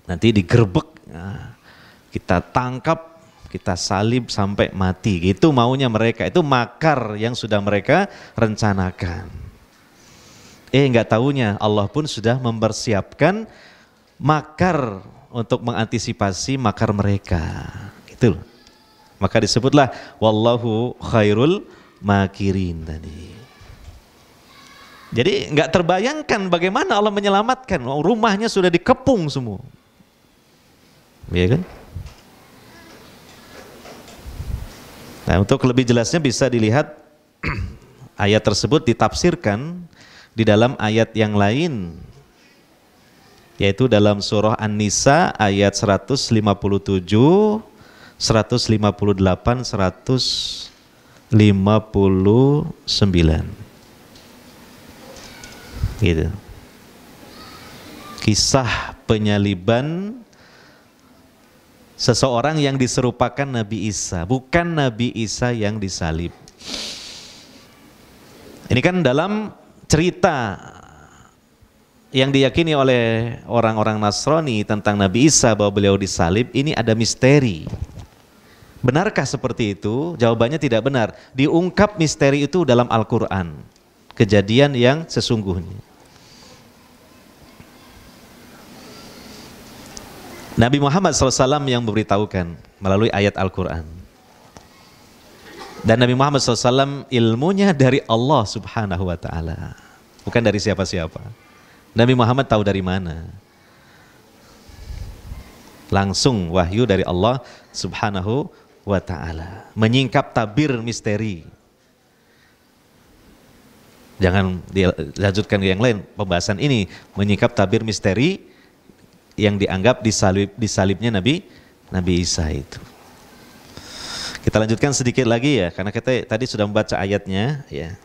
Nanti digerebek, nah, kita tangkap, kita salib sampai mati. Itu maunya mereka. Itu makar yang sudah mereka rencanakan. Enggak tahunya Allah pun sudah mempersiapkan makar untuk mengantisipasi makar mereka. Gitu. Maka disebutlah wallahu khairul makirin tadi. Jadi enggak terbayangkan bagaimana Allah menyelamatkan. Rumahnya sudah dikepung semua. Ya kan? Nah, untuk lebih jelasnya bisa dilihat ayat tersebut ditafsirkan di dalam ayat yang lain, yaitu dalam surah An-Nisa ayat 157, 158, 159. Gitu. Kisah penyaliban seseorang yang diserupakan Nabi Isa, bukan Nabi Isa yang disalib. Ini kan dalam cerita yang diyakini oleh orang-orang Nasrani tentang Nabi Isa bahwa beliau disalib, ini ada misteri. Benarkah seperti itu? Jawabannya tidak benar. Diungkap misteri itu dalam Al-Quran. Kejadian yang sesungguhnya. Nabi Muhammad SAW yang memberitahukan melalui ayat Al-Quran. Dan Nabi Muhammad SAW ilmunya dari Allah Subhanahu wa ta'ala, bukan dari siapa-siapa. Nabi Muhammad tahu dari mana? Langsung wahyu dari Allah Subhanahu wa ta'ala, menyingkap tabir misteri. Jangan dilanjutkan ke yang lain. Pembahasan ini menyikap tabir misteri yang dianggap disalibnya Nabi Isa itu. Kita lanjutkan sedikit lagi ya, karena kita tadi sudah membaca ayatnya ya.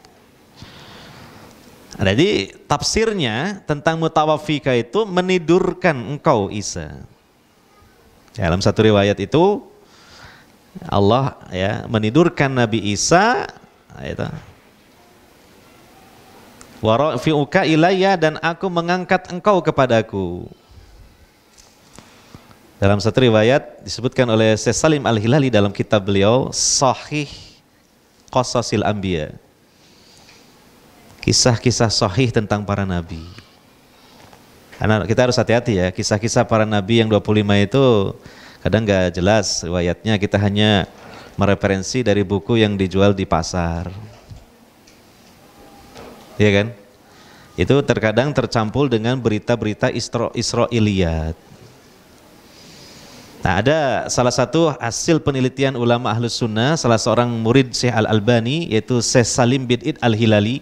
Jadi tafsirnya tentang mutawaffika itu menidurkan engkau Isa. Dalam satu riwayat itu Allah ya menidurkan Nabi Isa itu. Wa rafi'uka ilayya, dan aku mengangkat engkau kepadaku. Dalam satu riwayat disebutkan oleh Syekh Salim Al-Hilali dalam kitab beliau Sahih Qasasil Anbiya. Kisah-kisah sahih tentang para nabi. Karena kita harus hati-hati ya, kisah-kisah para nabi yang 25 itu kadang nggak jelas riwayatnya, kita hanya mereferensi dari buku yang dijual di pasar. Iya kan? Itu terkadang tercampur dengan berita-berita Israiliyat. Nah, ada salah satu hasil penelitian ulama Ahlus Sunnah, salah seorang murid Syekh Al-Albani, yaitu Syekh Salim bin Id Al-Hilali,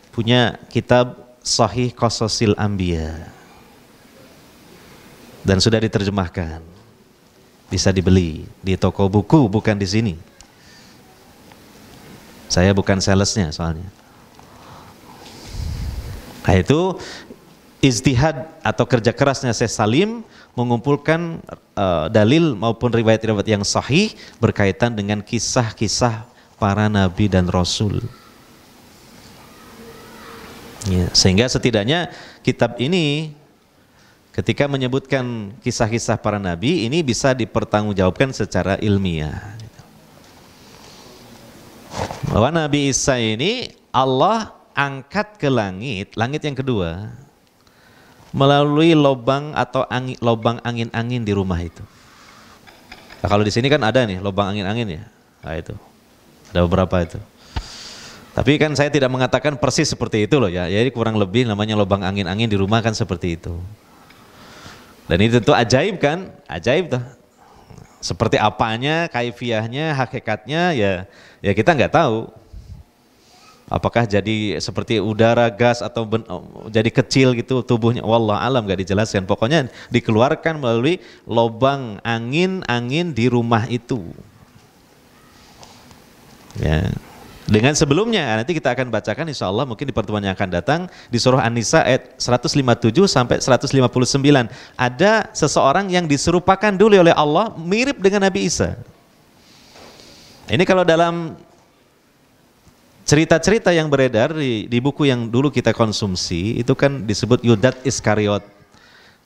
punya kitab Sahih Qasasil Anbiya. Dan sudah diterjemahkan. Bisa dibeli di toko buku, bukan di sini. Saya bukan salesnya soalnya. Nah, itu ijtihad atau kerja kerasnya Syekh Salim mengumpulkan dalil maupun riwayat-riwayat yang sahih berkaitan dengan kisah-kisah para nabi dan rasul. Ya, sehingga setidaknya kitab ini ketika menyebutkan kisah-kisah para nabi ini bisa dipertanggungjawabkan secara ilmiah. Bahwa Nabi Isa ini Allah angkat ke langit, langit yang kedua, melalui lubang atau lubang angin-angin di rumah itu. Nah, kalau di sini kan ada nih lubang angin-angin ya, nah, itu ada beberapa itu. Tapi kan saya tidak mengatakan persis seperti itu loh ya. Jadi kurang lebih namanya lubang angin-angin di rumah kan seperti itu. Dan itu tentu ajaib kan, ajaib tuh. Seperti apanya, kaifiahnya, hakikatnya ya kita nggak tahu. Apakah jadi seperti udara, gas, atau jadi kecil gitu tubuhnya, wallah alam, gak dijelaskan. Pokoknya dikeluarkan melalui lubang angin di rumah itu. Ya. Dengan sebelumnya, nanti kita akan bacakan insya Allah mungkin di pertemuan yang akan datang, di surah An-Nisa ayat 157 sampai 159. Ada seseorang yang diserupakan dulu oleh Allah mirip dengan Nabi Isa. Ini kalau dalam cerita-cerita yang beredar di buku yang dulu kita konsumsi, itu kan disebut Yudas Iskariot,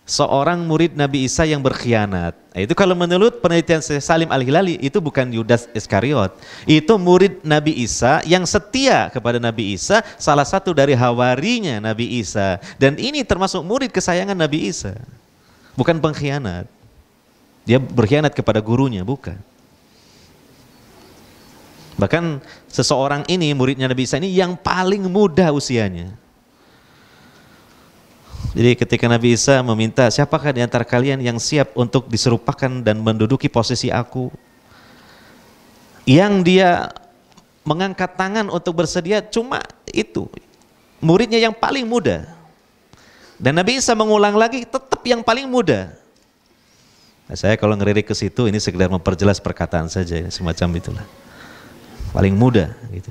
seorang murid Nabi Isa yang berkhianat. Nah, itu kalau menurut penelitian Salim Al-Hilali, itu bukan Yudas Iskariot, itu murid Nabi Isa yang setia kepada Nabi Isa, salah satu dari hawarinya Nabi Isa, dan ini termasuk murid kesayangan Nabi Isa, bukan pengkhianat. Dia berkhianat kepada gurunya, bukan. Bahkan seseorang ini, muridnya Nabi Isa ini yang paling muda usianya. Jadi ketika Nabi Isa meminta, siapakah di antara kalian yang siap untuk diserupakan dan menduduki posisi aku? Yang dia mengangkat tangan untuk bersedia cuma itu, muridnya yang paling muda. Dan Nabi Isa mengulang lagi, tetap yang paling muda. Nah, saya kalau ngelirik ke situ, ini sekedar memperjelas perkataan saja, semacam itulah. Paling muda gitu.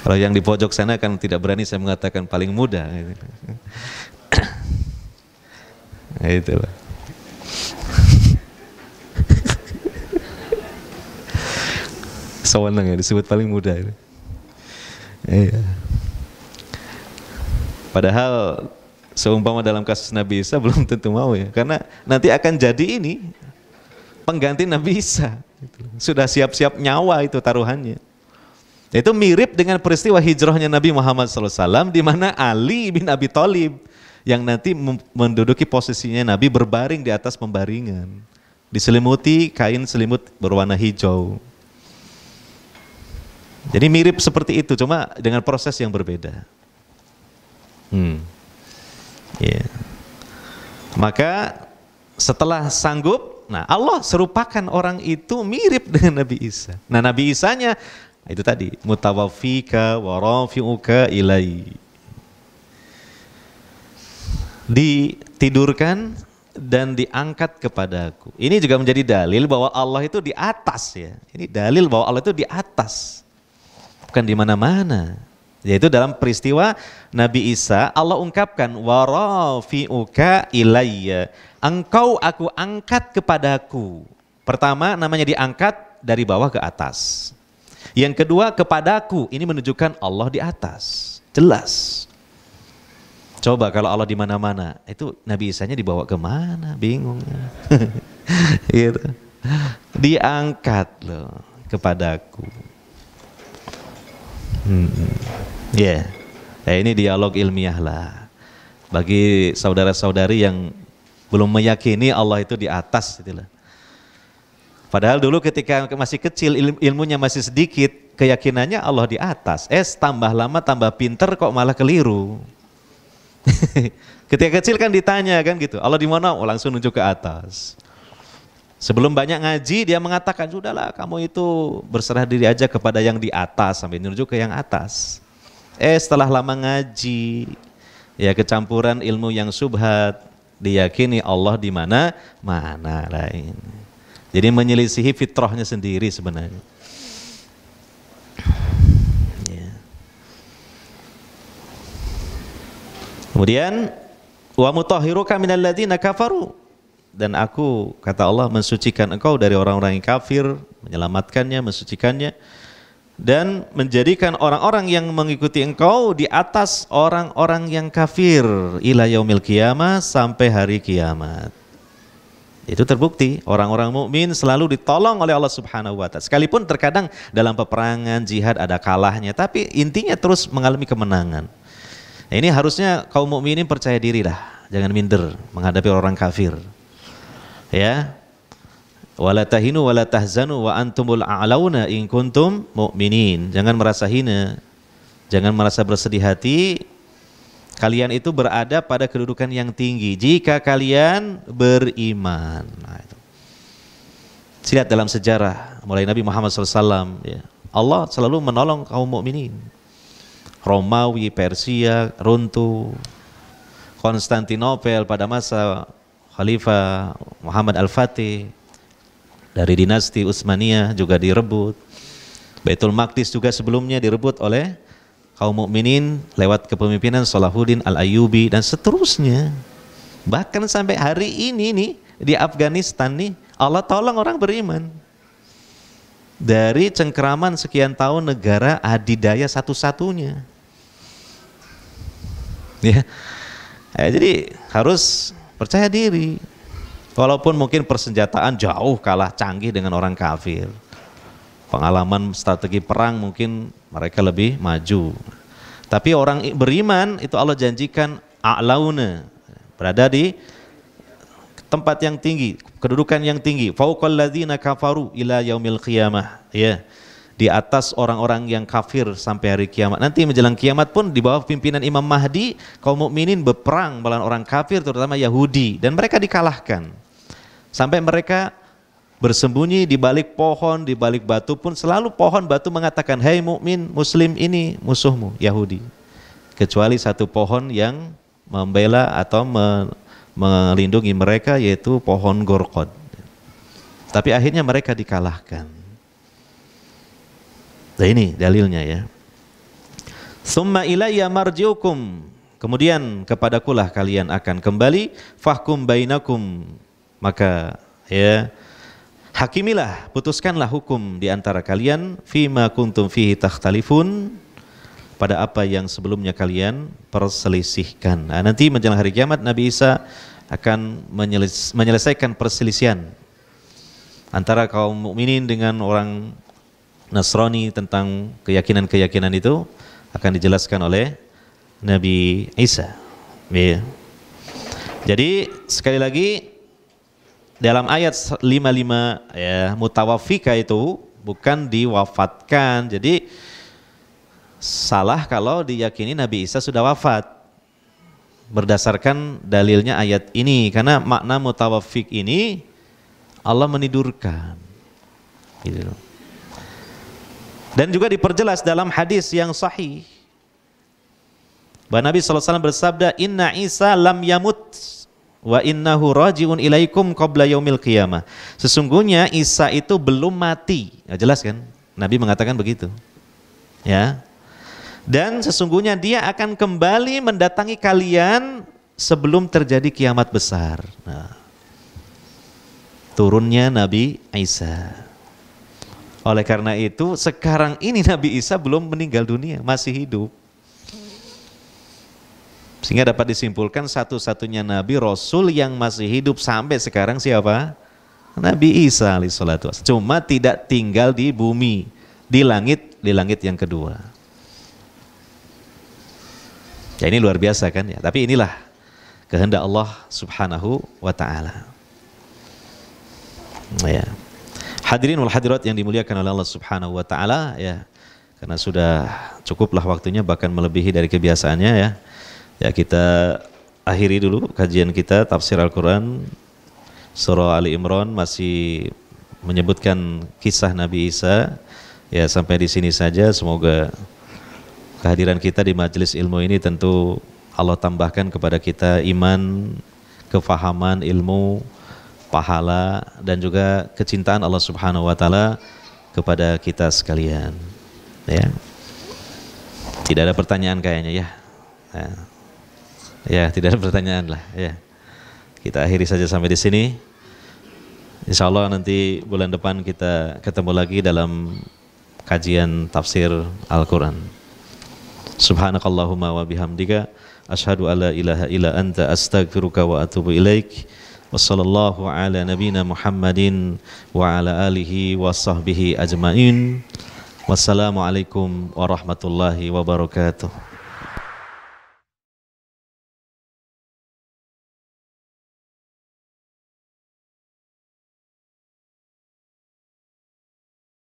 Kalau yang di pojok sana kan tidak berani saya mengatakan paling muda gitu. Nah, itulah. Sewenang ya disebut paling muda itu. Iya. Padahal seumpama dalam kasus Nabi Isa belum tentu mau ya, karena nanti akan jadi ini pengganti Nabi Isa. Sudah siap-siap nyawa itu taruhannya. Itu mirip dengan peristiwa hijrahnya Nabi Muhammad SAW, di mana Ali bin Abi Thalib yang nanti menduduki posisinya Nabi berbaring di atas pembaringan, diselimuti kain selimut berwarna hijau. Jadi mirip seperti itu, cuma dengan proses yang berbeda. Yeah. Maka setelah sanggup, nah Allah serupakan orang itu mirip dengan Nabi Isa. Nah Nabi Isanya Itu tadi, mutawaffika wa rafi'uka ilai. Ditidurkan dan diangkat kepadaku. Ini juga menjadi dalil bahwa Allah itu di atas ya. Ini dalil bahwa Allah itu di atas. Bukan di mana-mana. Yaitu dalam peristiwa Nabi Isa, Allah ungkapkan wa rafi'uka ilayya. Engkau aku angkat kepadaku. Pertama namanya diangkat dari bawah ke atas. Yang kedua kepadaku, ini menunjukkan Allah di atas. Jelas. Coba kalau Allah di mana-mana, itu Nabi Isa-nya dibawa ke mana? Bingung. Gitu. Diangkat loh kepadaku. Ya, ini dialog ilmiah lah. Bagi saudara-saudari yang belum meyakini Allah itu di atas, itulah. Padahal dulu ketika masih kecil, ilmunya masih sedikit, keyakinannya Allah di atas. Tambah lama tambah pinter kok malah keliru. Ketika kecil kan ditanya kan gitu, Allah di mana? Oh, langsung nunjuk ke atas. Sebelum banyak ngaji dia mengatakan, sudahlah kamu itu berserah diri aja kepada yang di atas, sampai nunjuk ke yang atas. Setelah lama ngaji, ya kecampuran ilmu yang subhat, diyakini Allah di mana lain. Jadi menyelisihi fitrahnya sendiri sebenarnya. Ya. Kemudian wa mutahhiruka minal ladzina kafaru, dan aku, kata Allah, mensucikan engkau dari orang-orang yang kafir, menyelamatkannya, mensucikannya, dan menjadikan orang-orang yang mengikuti engkau di atas orang-orang yang kafir ila yaumil qiyamah, sampai hari kiamat. Itu terbukti orang-orang mukmin selalu ditolong oleh Allah Subhanahu wa taala. Sekalipun terkadang dalam peperangan jihad ada kalahnya, tapi intinya terus mengalami kemenangan. Nah, ini harusnya kaum mukminin percaya diri lah, jangan minder menghadapi orang kafir. Ya. Wala tahinu wala tahzanu wa antumul a'launa in kuntum mu'minin. Jangan merasa hina, jangan merasa bersedih hati. Kalian itu berada pada kedudukan yang tinggi jika kalian beriman. Nah, itu. Lihat dalam sejarah mulai Nabi Muhammad SAW, ya, Allah selalu menolong kaum mukminin. Romawi, Persia runtuh. Konstantinopel pada masa Khalifah Muhammad Al-Fatih dari dinasti Utsmaniyah juga direbut. Baitul Maqdis juga sebelumnya direbut oleh kaum mukminin lewat kepemimpinan Salahuddin Al-Ayyubi dan seterusnya. Bahkan sampai hari ini nih di Afghanistan nih Allah tolong orang beriman. Dari cengkeraman sekian tahun negara adidaya satu-satunya. Ya. Jadi harus percaya diri. Walaupun mungkin persenjataan jauh kalah canggih dengan orang kafir. Pengalaman strategi perang mungkin mereka lebih maju. Tapi orang beriman itu Allah janjikan a'launa, berada di tempat yang tinggi, kedudukan yang tinggi. Fauqal ladzina kafaru ila yaumil qiyamah. Ya. Di atas orang-orang yang kafir sampai hari kiamat. Nanti menjelang kiamat pun di bawah pimpinan Imam Mahdi, kaum mukminin berperang melawan orang kafir terutama Yahudi dan mereka dikalahkan. Sampai mereka bersembunyi di balik pohon, di balik batu pun selalu pohon batu mengatakan, "Hai mukmin, muslim ini musuhmu, Yahudi." Kecuali satu pohon yang membela atau melindungi mereka, yaitu pohon Gorqod. Tapi akhirnya mereka dikalahkan. Nah, ini dalilnya ya. Summa ilayya marji'ukum, kemudian kepadakulah kalian akan kembali, fahkum bainakum, maka ya hakimilah, putuskanlah hukum di antara kalian, fima kuntum fihi takhtalifun, pada apa yang sebelumnya kalian perselisihkan. Nah, nanti menjelang hari kiamat Nabi Isa akan menyelesaikan perselisihan antara kaum mukminin dengan orang Nasrani tentang keyakinan-keyakinan itu akan dijelaskan oleh Nabi Isa. Ya. Jadi sekali lagi dalam ayat 55 ya, mutawaffika itu bukan diwafatkan. Jadi salah kalau diyakini Nabi Isa sudah wafat berdasarkan dalilnya ayat ini, karena makna mutawaffik ini Allah menidurkan gitu. Dan juga diperjelas dalam hadis yang sahih bahwa Nabi SAW bersabda, Inna Isa lam yamut wa innahu rajiun ilaikum qabla yaumil qiyamah. Sesungguhnya Isa itu belum mati. Ya, jelas kan? Nabi mengatakan begitu. Ya. Dan sesungguhnya dia akan kembali mendatangi kalian sebelum terjadi kiamat besar. Nah, turunnya Nabi Isa. Oleh karena itu sekarang ini Nabi Isa belum meninggal dunia, masih hidup. Sehingga dapat disimpulkan satu-satunya Nabi Rasul yang masih hidup sampai sekarang siapa? Nabi Isa alaihissalatu wassalam. Cuma tidak tinggal di bumi, di langit yang kedua. Ya ini luar biasa kan ya. Tapi inilah kehendak Allah Subhanahu wa taala. Ya. Hadirin wal hadirat yang dimuliakan oleh Allah Subhanahu wa taala ya. Karena sudah cukuplah waktunya, bahkan melebihi dari kebiasaannya ya. Ya kita akhiri dulu kajian kita tafsir Al-Qur'an surah Ali Imran, masih menyebutkan kisah Nabi Isa. Ya sampai di sini saja. Semoga kehadiran kita di majelis ilmu ini tentu Allah tambahkan kepada kita iman, kefahaman, ilmu, pahala, dan juga kecintaan Allah Subhanahu wa taala kepada kita sekalian. Ya. Tidak ada pertanyaan kayaknya ya. Ya, tidak ada pertanyaan lah ya. Kita akhiri saja sampai di sini. Insya Allah nanti bulan depan kita ketemu lagi dalam kajian tafsir Al-Qur'an. Subhanakallahumma wa bihamdika asyhadu alla ilaha illa anta astaghfiruka wa atubu ilaik. Wassallallahu ala nabina Muhammadin wa ala alihi wa sahbihi ajmain. Wassalamualaikum warahmatullahi wabarakatuh.